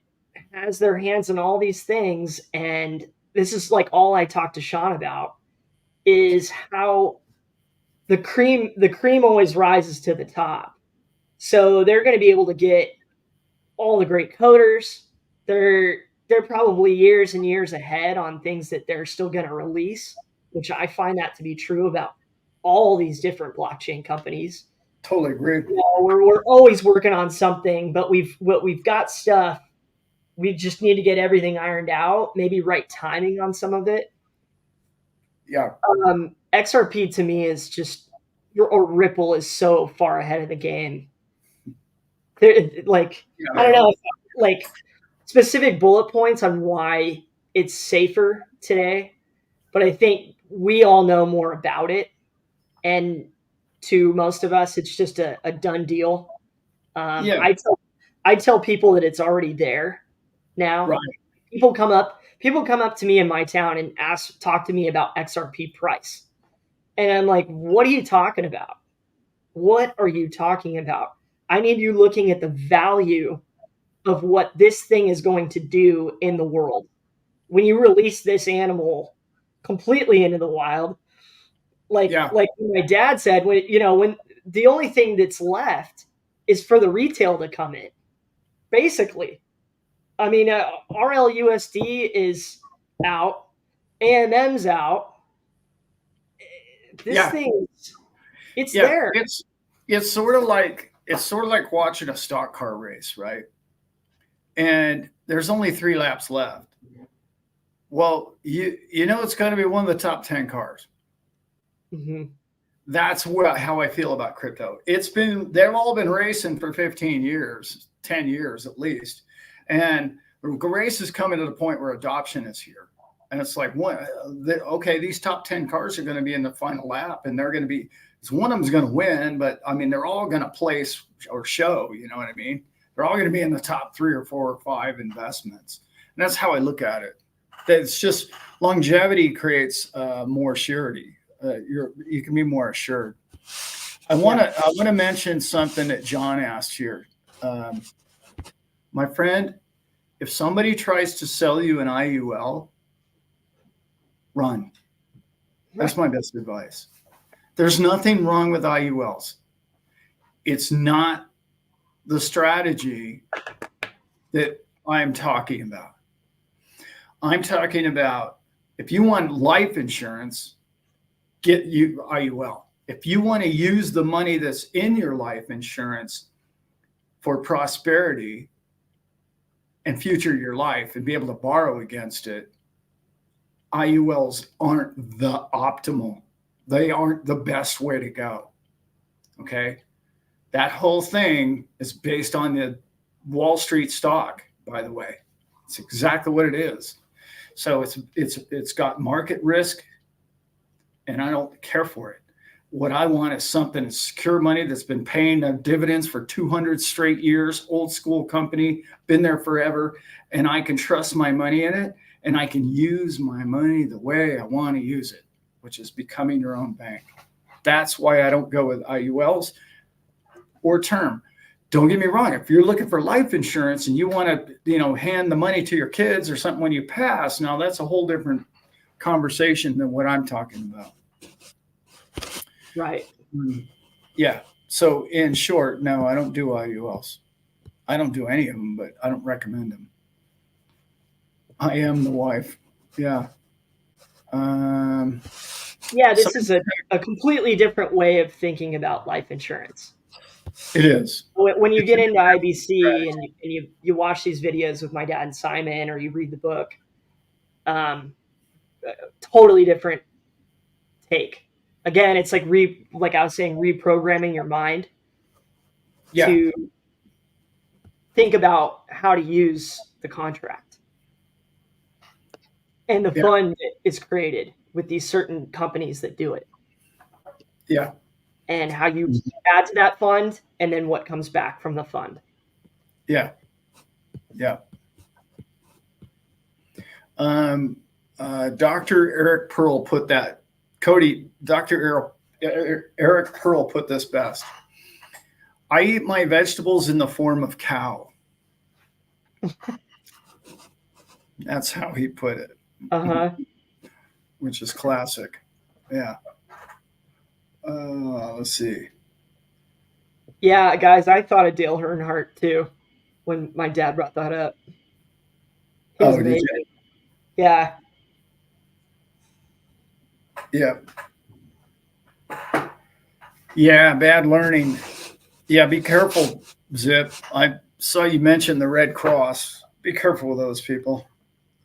Speaker 1: has their hands on all these things, and this is like all I talk to Sean about is how the cream always rises to the top. So they're going to be able to get all the great coders. They're probably years and years ahead on things that they're still going to release, which I find that to be true about all these different blockchain companies.
Speaker 2: Totally agree.
Speaker 1: You know, we're always working on something, but we've got stuff. We just need to get everything ironed out, maybe right timing on some of it.
Speaker 2: Yeah.
Speaker 1: XRP to me is just, or Ripple is so far ahead of the game. Like, I don't know, like specific bullet points on why it's safer today, but I think we all know more about it. And to most of us, it's just a done deal. I tell people that it's already there. now.
Speaker 2: Right.
Speaker 1: People come up to me in my town and talk to me about XRP price. And I'm like, what are you talking about? What are you talking about? I need you looking at the value of what this thing is going to do in the world. When you release this animal completely into the wild,
Speaker 2: Yeah.
Speaker 1: like my dad said, when the only thing that's left is for the retail to come in, basically. I mean, RLUSD is out, AMM's out. This
Speaker 2: Yeah.
Speaker 1: thing, it's
Speaker 2: Yeah.
Speaker 1: there.
Speaker 2: It's sort of like watching a stock car race, right? And there's only 3 laps left. Well, you know it's going to be one of the top 10 cars.
Speaker 1: Mm-hmm.
Speaker 2: That's how I feel about crypto. They've all been racing for 15 years, 10 years at least. And the race is coming to the point where adoption is here. And it's like, okay, these top 10 cars are going to be in the final lap, and they're going to be, one of them's going to win, but I mean, they're all going to place or show, you know what I mean? They're all going to be in the top 3 or 4 or 5 investments. And that's how I look at it. It's just longevity creates more surety. You can be more assured. I want to mention something that John asked here. My friend, if somebody tries to sell you an IUL, run. That's my best advice. There's nothing wrong with IULs. It's not the strategy that I'm talking about. I'm talking about, if you want life insurance, get you IUL. If you want to use the money that's in your life insurance for prosperity and future your life and be able to borrow against it, IULs aren't the optimal. They aren't the best way to go. Okay. That whole thing is based on the Wall Street stock, by the way. It's exactly what it is. So it's got market risk, and I don't care for it. What I want is something secure money that's been paying dividends for 200 straight years, old school company, been there forever, and I can trust my money in it, and I can use my money the way I want to use it, which is becoming your own bank. That's why I don't go with IULs or term. Don't get me wrong. If you're looking for life insurance and you want to, hand the money to your kids or something when you pass, now that's a whole different conversation than what I'm talking about.
Speaker 1: Right.
Speaker 2: Yeah. So in short, no, I don't do IULs. I don't do any of them, but I don't recommend them. I am the wife. Yeah.
Speaker 1: This is a completely different way of thinking about life insurance.
Speaker 2: It is.
Speaker 1: When you get into IBC and you watch these videos with my dad and Simon, or you read the book, totally different take. Again, it's like I was saying, reprogramming your mind to think about how to use the contract. And the fund is created with these certain companies that do it.
Speaker 2: Yeah.
Speaker 1: And how you add to that fund, and then what comes back from the fund.
Speaker 2: Yeah. Yeah. Dr. Eric Pearl put that. Cody, Dr. Eric Pearl put this best. I eat my vegetables in the form of cow. That's how he put it. Which is classic. Yeah. Let's see.
Speaker 1: Yeah, guys, I thought of Dale Earnhardt too when my dad brought that up. He was amazing. Did you? Yeah.
Speaker 2: Yeah. Yeah, bad learning. Yeah, be careful, Zip. I saw you mention the Red Cross. Be careful with those people.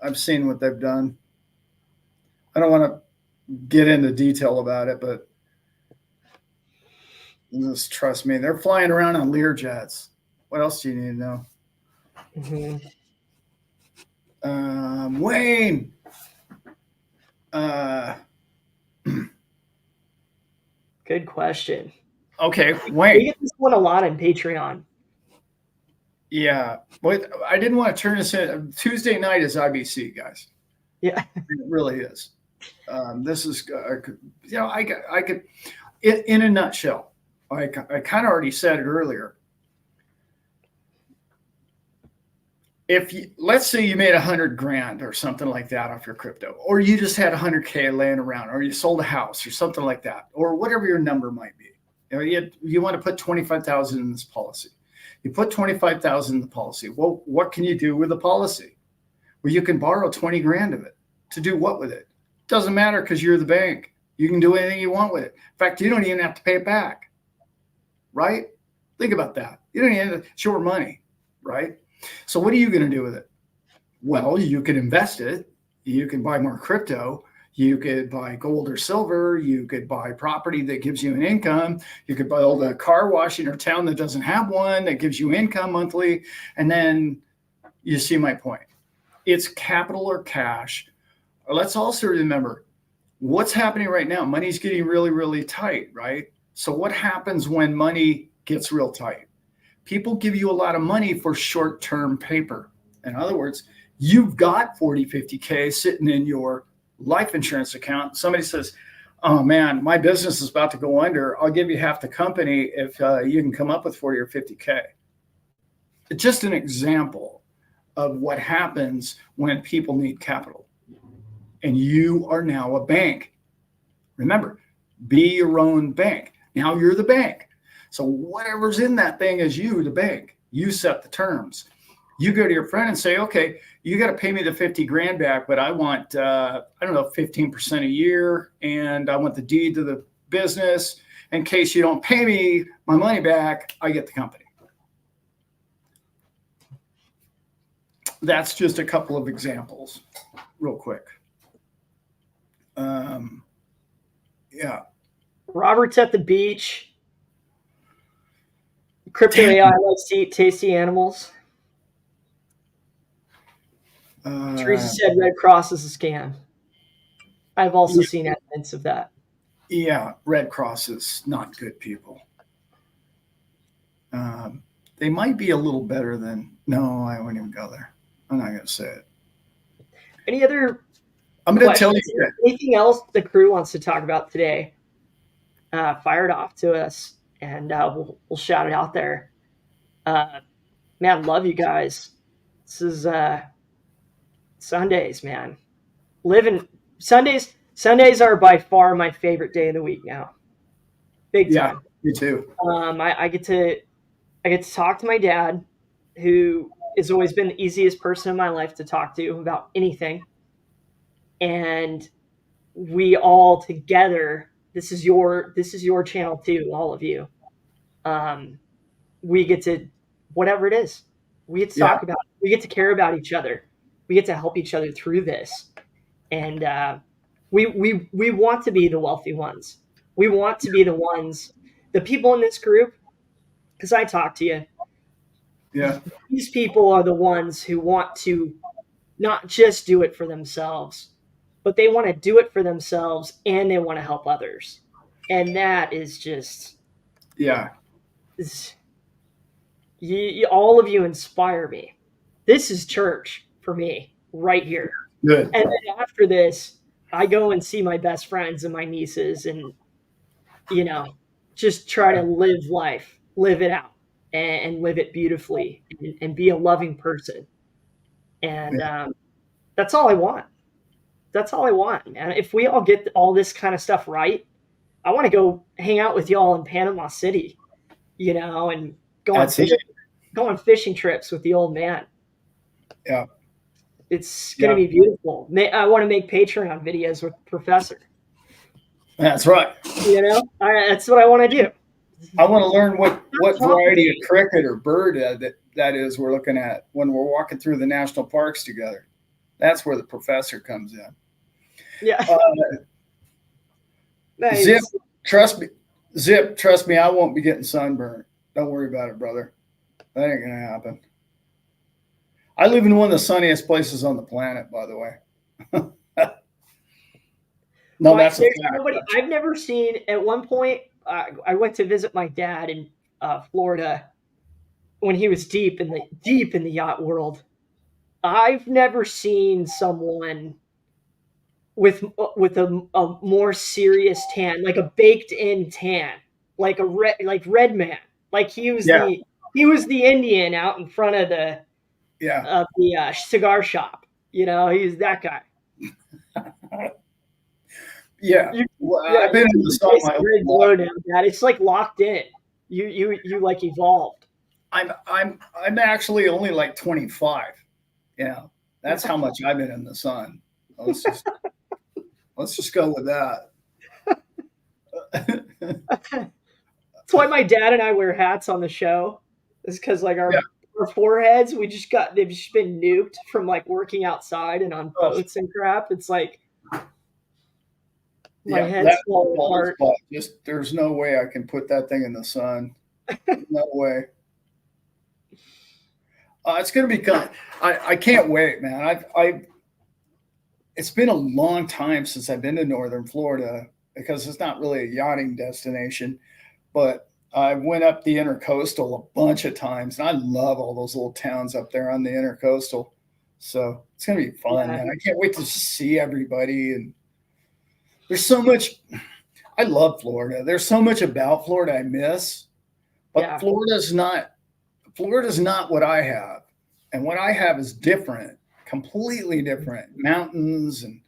Speaker 2: I've seen what they've done. I don't want to get into detail about it, but just trust me. They're flying around on Learjets. What else do you need to know?
Speaker 1: Mm-hmm.
Speaker 2: Wayne.
Speaker 1: Good question.
Speaker 2: Okay, Wayne.
Speaker 1: We get this one a lot on Patreon.
Speaker 2: Yeah, but I didn't want to turn this in. Tuesday night is IBC, guys.
Speaker 1: Yeah.
Speaker 2: It really is. This is, I could, in a nutshell, I kind of already said it earlier. If you, let's say you made 100 grand or something like that off your crypto, or you just had 100K laying around, or you sold a house or something like that, or whatever your number might be. You want to put 25,000 in this policy. You put 25,000 in the policy. Well, what can you do with the policy? Well, you can borrow 20 grand of it. To do what with it? Doesn't matter, because you're the bank. You can do anything you want with it. In fact, you don't even have to pay it back. Right? Think about that. You don't even have to, it's your money, right? So what are you going to do with it? Well, you can invest it. You can buy more crypto. You could buy gold or silver. You could buy property that gives you an income. You could build a car wash in your town that doesn't have one that gives you income monthly. And then you see my point. It's capital or cash. Let's also remember what's happening right now. Money's getting really, really tight, right? So what happens when money gets real tight? People give you a lot of money for short-term paper. In other words, you've got 40, 50K sitting in your life insurance account. Somebody says, oh man, my business is about to go under. I'll give you half the company if you can come up with 40 or 50K. It's just an example of what happens when people need capital. And you are now a bank. Remember, be your own bank. Now you're the bank. So whatever's in that thing is you, the bank. You set the terms. You go to your friend and say, okay, you got to pay me the 50 grand back, but I want, 15% a year, and I want the deed to the business. In case you don't pay me my money back, I get the company. That's just a couple of examples, real quick. Yeah.
Speaker 1: Robert's at the beach. Crypto AI likes to eat tasty animals. Teresa said Red Cross is a scam. I've also seen evidence of that.
Speaker 2: Yeah, Red Cross is not good people. They might be a little better than, no, I wouldn't even go there. I'm not going to say it.
Speaker 1: Any other
Speaker 2: I'm going to tell you.
Speaker 1: Anything else the crew wants to talk about today? Fire it off to us, and we'll shout it out there. Man, love you guys. This is Sundays, man. Sundays are by far my favorite day of the week now. Big time.
Speaker 2: Yeah, me too.
Speaker 1: I get to talk to my dad, who has always been the easiest person in my life to talk to about anything. And we all together, this is your channel too, all of you. We get to, whatever it is, we get to talk about it. We get to care about each other. We get to help each other through this. And we want to be the wealthy ones. We want to be the ones, the people in this group, because I talk to you.
Speaker 2: Yeah.
Speaker 1: These people are the ones who want to not just do it for themselves, but they want to do it for themselves and they want to help others. And that is just, all of you inspire me. This is church for me right here.
Speaker 2: Good.
Speaker 1: And then after this, I go and see my best friends and my nieces and, just try to live life, live it out and live it beautifully and be a loving person. And that's all I want. That's all I want, man. If we all get all this kind of stuff right, I want to go hang out with y'all in Panama City, and go on fishing trips with the old man.
Speaker 2: Yeah.
Speaker 1: It's going to be beautiful. I want to make Patreon videos with Professor.
Speaker 2: That's right.
Speaker 1: That's what I want to do.
Speaker 2: I want to learn what variety of cricket or bird that is we're looking at when we're walking through the national parks together. That's where the professor comes in.
Speaker 1: Yeah. Nice.
Speaker 2: Zip, trust me, I won't be getting sunburned. Don't worry about it, brother. That ain't gonna happen. I live in one of the sunniest places on the planet, by the way. That's
Speaker 1: nobody. I've never seen. At one point, I went to visit my dad in Florida when he was deep in the yacht world. I've never seen someone with a more serious tan, like a baked in tan, like a red man. Like
Speaker 2: Yeah.
Speaker 1: he was the Indian out in front
Speaker 2: Yeah.
Speaker 1: of the cigar shop. You know, he's that guy.
Speaker 2: Yeah.
Speaker 1: You
Speaker 2: Well,
Speaker 1: yeah,
Speaker 2: I've
Speaker 1: you
Speaker 2: been in
Speaker 1: keep
Speaker 2: the
Speaker 1: your
Speaker 2: sun
Speaker 1: face
Speaker 2: my
Speaker 1: a
Speaker 2: whole
Speaker 1: gray
Speaker 2: life.
Speaker 1: glow down, Dad. It's like locked in. You like evolved.
Speaker 2: I'm actually only like 25. Yeah. That's how much I've been in the sun. Let's just let's just go with that.
Speaker 1: That's why my dad and I wear hats on the show. Is because like
Speaker 2: Yeah.
Speaker 1: our foreheads, they've just been nuked from like working outside and on
Speaker 2: Oh,
Speaker 1: boats and crap. It's like my
Speaker 2: yeah. That
Speaker 1: head's falling
Speaker 2: bald
Speaker 1: apart.
Speaker 2: spot. Just there's no way I can put that thing in the sun. No way. It's gonna be good. I can't wait, man. I it's been a long time since I've been to northern Florida because it's not really a yachting destination, but I went up the intercoastal a bunch of times, and I love all those little towns up there on the intercoastal. So it's gonna be fun,
Speaker 1: Yeah,
Speaker 2: man. I can't wait to see everybody. And there's so much. I love Florida. There's so much about Florida I miss, but
Speaker 1: yeah,
Speaker 2: Florida's not what I have, and what I have is different, completely different. Mountains and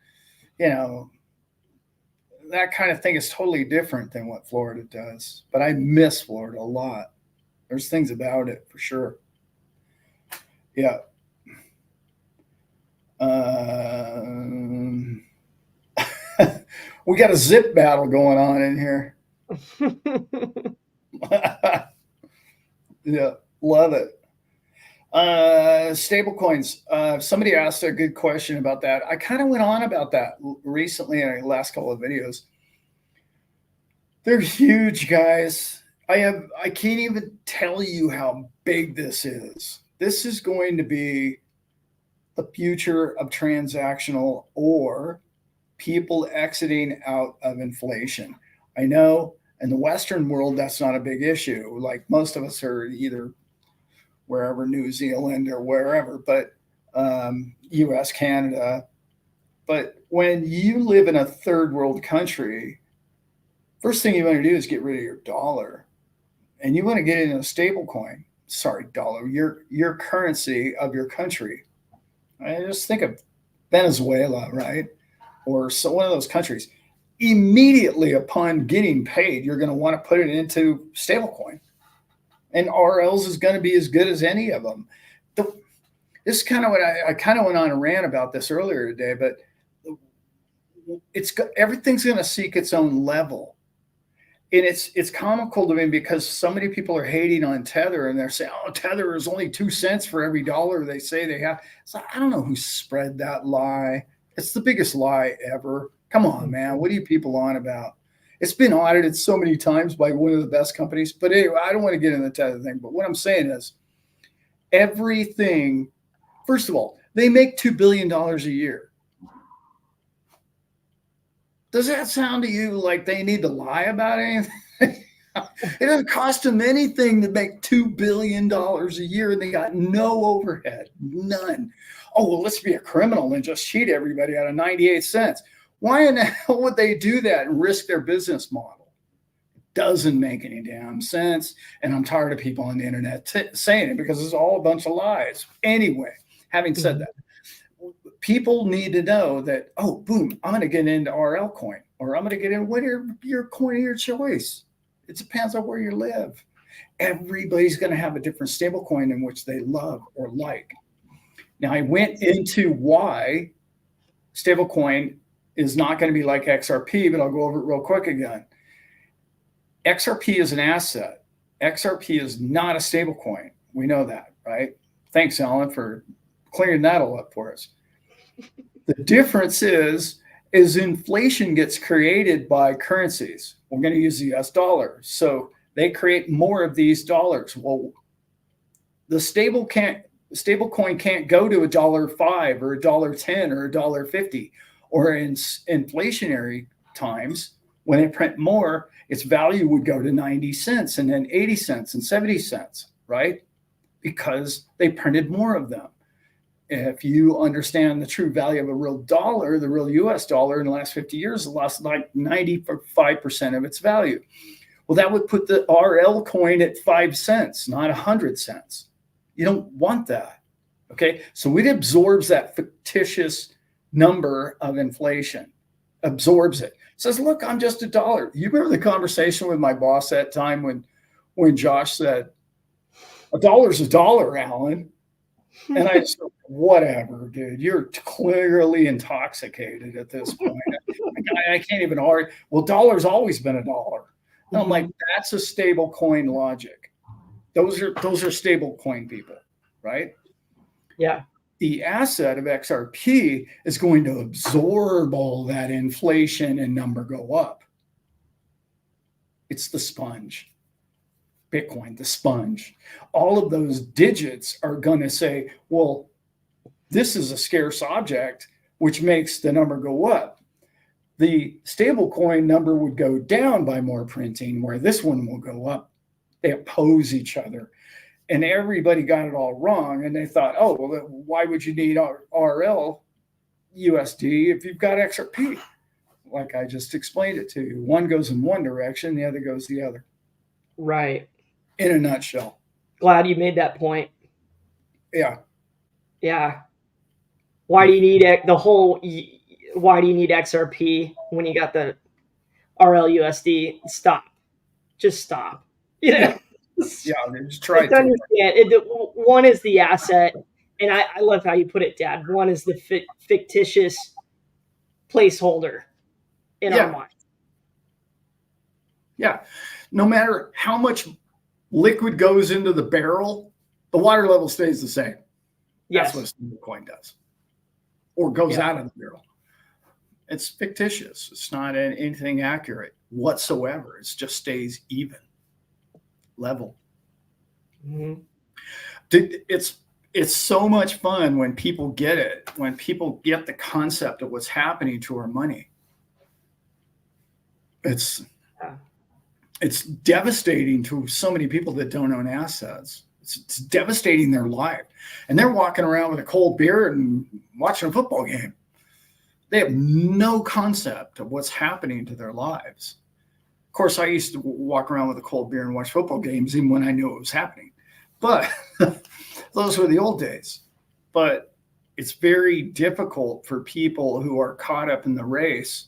Speaker 2: you know that kind of thing is totally different than what Florida does. But I miss Florida a lot. There's things about it for sure. Yeah. Um, we got a zip battle going on in here. Yeah, love it. Stablecoins. Somebody asked a good question about that. I kind of went on about that recently in the last couple of videos. They're huge, guys. I can't even tell you how big this is. This is going to be the future of transactional or people exiting out of inflation. I know in the Western world that's not a big issue. Like most of us are either wherever, New Zealand or wherever, but US, Canada. But when you live in a third world country, first thing you want to do is get rid of your dollar, and you want to get in a stable coin. Sorry, dollar, your currency of your country. I just think of Venezuela, right? Or so one of those countries. Immediately upon getting paid, you're going to want to put it into stablecoin, and RLs is going to be as good as any of them. This is kind of what I kind of went on a rant about this earlier today, but everything's going to seek its own level. And it's comical to me because so many people are hating on Tether, and they're saying, "Oh, Tether is only 2 cents for every dollar they say they have." It's like, I don't know who spread that lie. It's the biggest lie ever. Come on, man. What are you people on about? It's been audited so many times by one of the best companies. But anyway, I don't want to get into the Tether thing. But what I'm saying is everything, first of all, they make $2 billion a year. Does that sound to you like they need to lie about anything? It doesn't cost them anything to make $2 billion a year, and they got no overhead, none. Oh, well, let's be a criminal and just cheat everybody out of 98 cents. Why in the hell would they do that and risk their business model? It doesn't make any damn sense. And I'm tired of people on the internet saying it because it's all a bunch of lies. Anyway, having said that, people need to know that, oh, boom, I'm going to get into RL coin, or I'm going to get in whatever your coin of your choice. It depends on where you live. Everybody's going to have a different stable coin in which they love or like. Now, I went into why stablecoin is not going to be like XRP, but I'll go over it real quick again. XRP is an asset. XRP is not a stablecoin. We know that, right? Thanks, Alan, for clearing that all up for us. The difference is inflation gets created by currencies. We're going to use the US dollar. So they create more of these dollars. Well, the stable coin can't go to $1.05 or $1.10 or $1.50. Or in inflationary times, when they print more, its value would go to 90 cents and then 80 cents and 70 cents, right? because they printed more of them. If you understand the true value of a real dollar, the real US dollar in the last 50 years has lost like 95% of its value. Well, that would put the RL coin at 5 cents, not 100 cents. You don't want that. Okay. So it absorbs that fictitious number of inflation, absorbs it. Says, look, I'm just $1. You remember the conversation with my boss that time when Josh said, $1's $1, Alan. And I said, whatever, dude, you're clearly intoxicated at this point. I can't even argue. Well, dollar's always been $1. And I'm like, that's a stable coin logic. Those are stable coin people, right?
Speaker 1: Yeah.
Speaker 2: The asset of XRP is going to absorb all that inflation and number go up. It's the sponge. Bitcoin, the sponge. All of those digits are going to say, well, this is a scarce object, which makes the number go up. The stablecoin number would go down by more printing, where this one will go up. They oppose each other. And everybody got it all wrong. And they thought, oh, well, why would you need RL USD if you've got XRP? Like I just explained it to you. One goes in one direction, the other goes the other.
Speaker 1: Right.
Speaker 2: In a nutshell.
Speaker 1: Glad you made that point.
Speaker 2: Yeah.
Speaker 1: Yeah. Why do you need why do you need XRP when you got the RLUSD? Stop. Just stop.
Speaker 2: Yeah. Yeah, just try to
Speaker 1: understand. One is the asset, and I love how you put it, Dad. One is the fictitious placeholder in our mind.
Speaker 2: Yeah. No matter how much liquid goes into the barrel, the water level stays the same. That's what a stablecoin does. Or goes out of the barrel. It's fictitious. It's not anything accurate whatsoever. It just stays even, level.
Speaker 1: Mm-hmm.
Speaker 2: It's so much fun when people get it, when people get the concept of what's happening to our money. It's devastating to so many people that don't own assets. It's devastating their life. And they're walking around with a cold beer and watching a football game. They have no concept of what's happening to their lives. Of course, I used to walk around with a cold beer and watch football games even when I knew it was happening. But those were the old days. But it's very difficult for people who are caught up in the race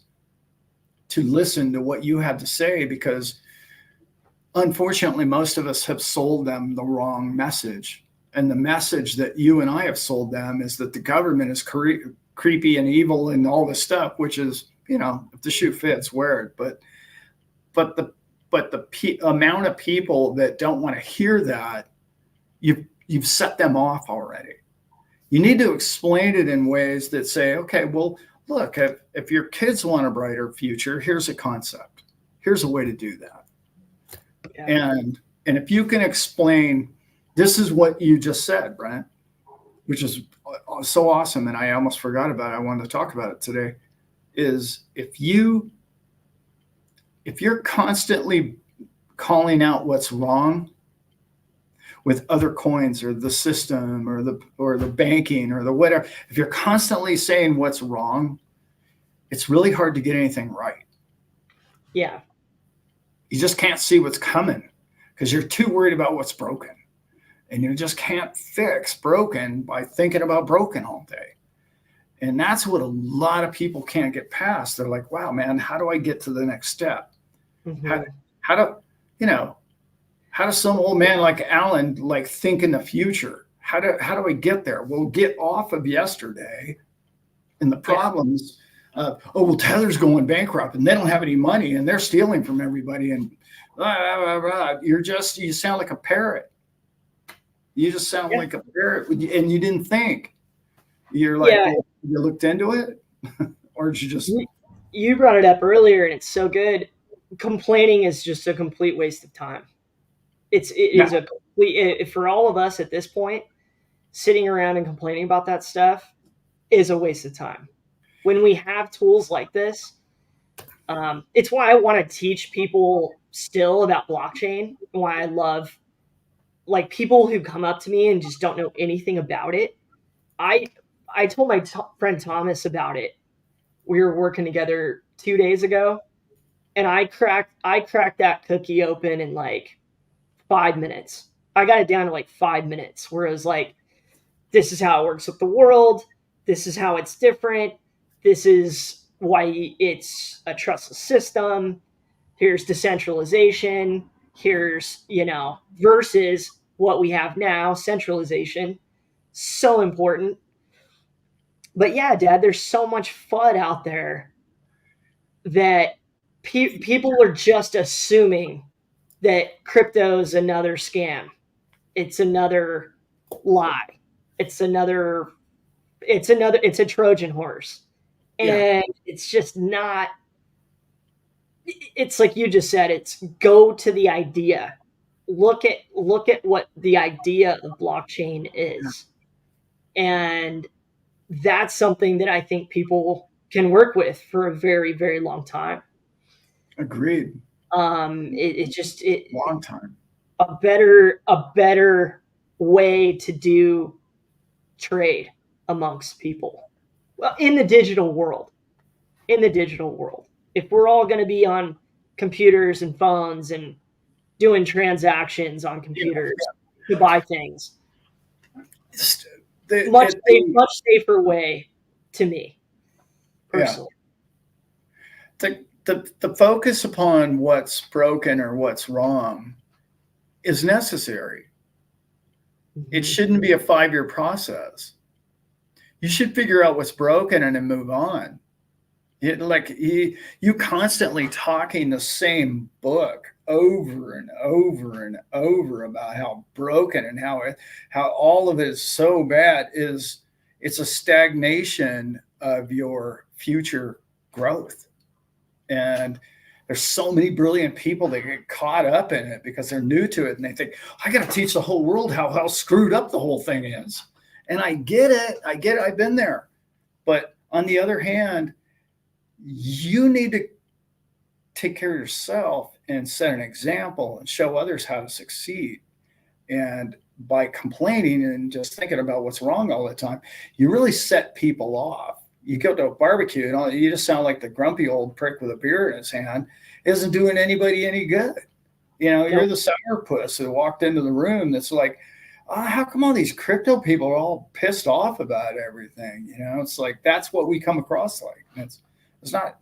Speaker 2: to listen to what you have to say, because unfortunately, most of us have sold them the wrong message. And the message that you and I have sold them is that the government is creepy and evil and all this stuff, which is, if the shoe fits, wear it. But the amount of people that don't want to hear that, you've set them off already. You need to explain it in ways that say, okay, well, look, if your kids want a brighter future, here's a concept. Here's a way to do that. Yeah. And if you can explain, this is what you just said, Brent, which is so awesome, and I almost forgot about it. I wanted to talk about it today, is if you're constantly calling out what's wrong with other coins or the system or the banking or the whatever, if you're constantly saying what's wrong, it's really hard to get anything right.
Speaker 1: Yeah.
Speaker 2: You just can't see what's coming because you're too worried about what's broken. And you just can't fix broken by thinking about broken all day. And that's what a lot of people can't get past. They're like, wow, man, how do I get to the next step? Mm-hmm. How does some old man like Alan think in the future? How do I get there? Well, get off of yesterday and the problems. Well, Tether's going bankrupt and they don't have any money and they're stealing from everybody. And you sound like a parrot. You just sound like a parrot, and you didn't think. You're like, well, you looked into it, or did you just?
Speaker 1: You brought it up earlier, and it's so good. Complaining is just a complete waste of time. It is a complete, for all of us at this point, sitting around and complaining about that stuff is a waste of time. When we have tools like this, it's why I want to teach people still about blockchain. Why I love like people who come up to me and just don't know anything about it. I I told my friend Thomas about it. We were working together 2 days ago, and I cracked that cookie open in like 5 minutes. I got it down to like 5 minutes. Whereas like this is how it works with the world. This is how it's different. This is why it's a trustless system. Here's decentralization. Here's, versus what we have now, centralization. So important. But yeah, Dad, there's so much FUD out there that people are just assuming that crypto's another scam. It's another lie. It's another it's a Trojan horse.
Speaker 2: Yeah,
Speaker 1: And it's just not. It's like you just said, it's go to the idea. Look at what the idea of blockchain is. And that's something that I think people can work with for a very, very long time.
Speaker 2: agreed.
Speaker 1: It just it
Speaker 2: Long time.
Speaker 1: a better way to do trade amongst people. Well, in the digital world, if we're all going to be on computers and phones and doing transactions on
Speaker 2: Yeah,
Speaker 1: computers to buy things,
Speaker 2: it's,
Speaker 1: much safer way to me
Speaker 2: yeah.
Speaker 1: personally.
Speaker 2: The focus upon what's broken or what's wrong is necessary. It
Speaker 1: Mhm.
Speaker 2: shouldn't be a 5-year process. You should figure out what's broken and then move on. You constantly talking the same book over and over and over about how broken and how all of it is so bad is it's a stagnation of your future growth. And there's so many brilliant people that get caught up in it because they're new to it and they think, I got to teach the whole world how screwed up the whole thing is. And I get it. I've been there. But on the other hand, you need to take care of yourself and set an example and show others how to succeed. And by complaining and just thinking about what's wrong all the time, you really set people off. You go to a barbecue and you just sound like the grumpy old prick with a beer in his hand. It isn't doing anybody any good. You're
Speaker 1: Nope.
Speaker 2: the sourpuss who walked into the room that's like, how come all these crypto people are all pissed off about everything? It's like that's what we come across like. It's not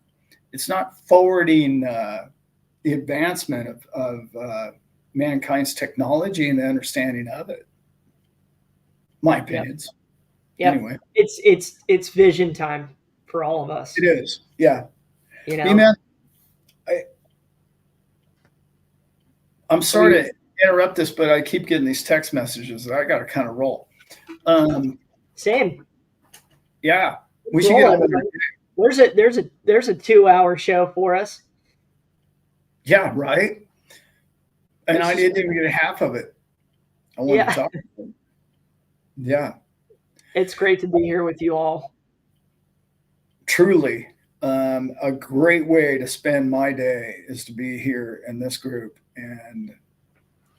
Speaker 2: it's not forwarding the advancement of mankind's technology and the understanding of it. My
Speaker 1: Yep.
Speaker 2: opinions.
Speaker 1: Yep.
Speaker 2: Anyway,
Speaker 1: It's vision time for all of us.
Speaker 2: it is. Yeah.
Speaker 1: You
Speaker 2: Hey,
Speaker 1: know.
Speaker 2: man, I'm
Speaker 1: We
Speaker 2: sorry to interrupt this, but I keep getting these text messages that I got to kind of roll.
Speaker 1: Same.
Speaker 2: Yeah, we should
Speaker 1: Roll
Speaker 2: get
Speaker 1: it.
Speaker 2: another.
Speaker 1: There's a 2 hour show for us.
Speaker 2: Yeah, right. And
Speaker 1: This
Speaker 2: I
Speaker 1: is
Speaker 2: didn't even get half of it. I wanted to
Speaker 1: Yeah.
Speaker 2: talk. Yeah,
Speaker 1: It's great to be here with you all.
Speaker 2: truly. A great way to spend my day is to be here in this group. And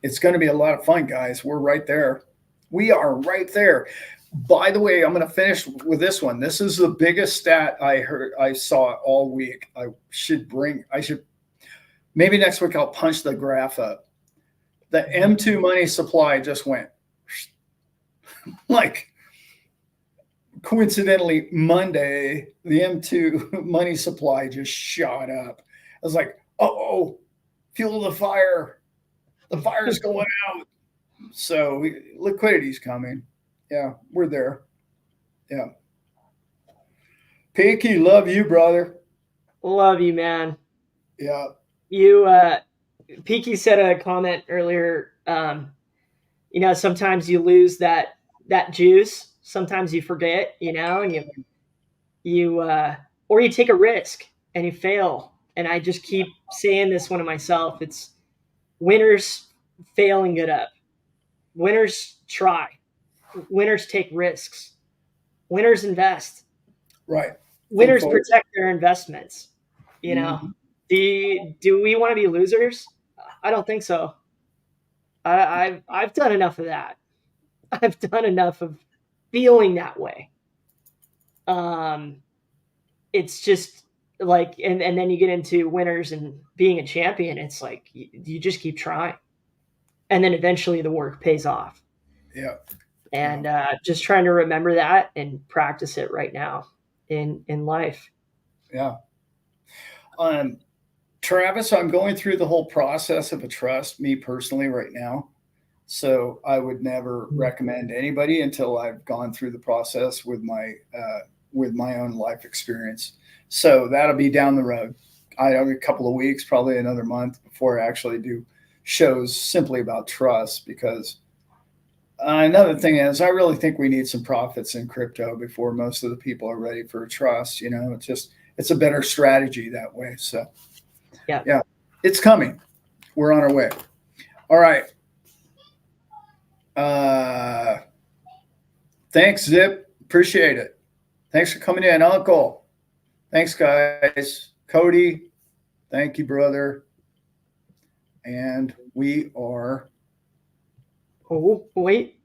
Speaker 2: it's going to be a lot of fun, guys. We're right there. We are right there. By the way, I'm going to finish with this one. This is the biggest stat I saw all week. I should maybe next week I'll punch the graph up. The M2 money supply just went like coincidentally Monday, the M2 money supply just shot up. I was like, oh, fuel the fire. The fire's going out. So liquidity's coming. Yeah, we're there. Yeah. Pinky, love you, brother.
Speaker 1: Love you, man.
Speaker 2: Yeah.
Speaker 1: You Peaky said a comment earlier. Sometimes you lose that juice. Sometimes you forget, and you or you take a risk and you fail. And I just keep saying this one to myself. It's winners fail and get up. Winners try. Winners take risks. Winners invest.
Speaker 2: Right.
Speaker 1: Winners protect their investments. You know,
Speaker 2: Mm-hmm.
Speaker 1: do we want to be losers? I don't think so. I've done enough of that. I've done enough of feeling that way. It's just like, and then you get into winners and being a champion. It's like you just keep trying, and then eventually the work pays off.
Speaker 2: Yeah.
Speaker 1: And just trying to remember that and practice it right now in life.
Speaker 2: Yeah. Travis, I'm going through the whole process of a trust, me personally, right now. So I would never recommend anybody until I've gone through the process with my own life experience. So that'll be down the road. I have a couple of weeks, probably another month before I actually do shows simply about trust. Because another thing is, I really think we need some profits in crypto before most of the people are ready for a trust. It's a better strategy that way. So yeah, it's coming. We're on our way. All right. Thanks, Zip. Appreciate it. Thanks for coming in, Uncle. Thanks, guys. Cody, thank you, brother. And we are.
Speaker 1: Oh, wait.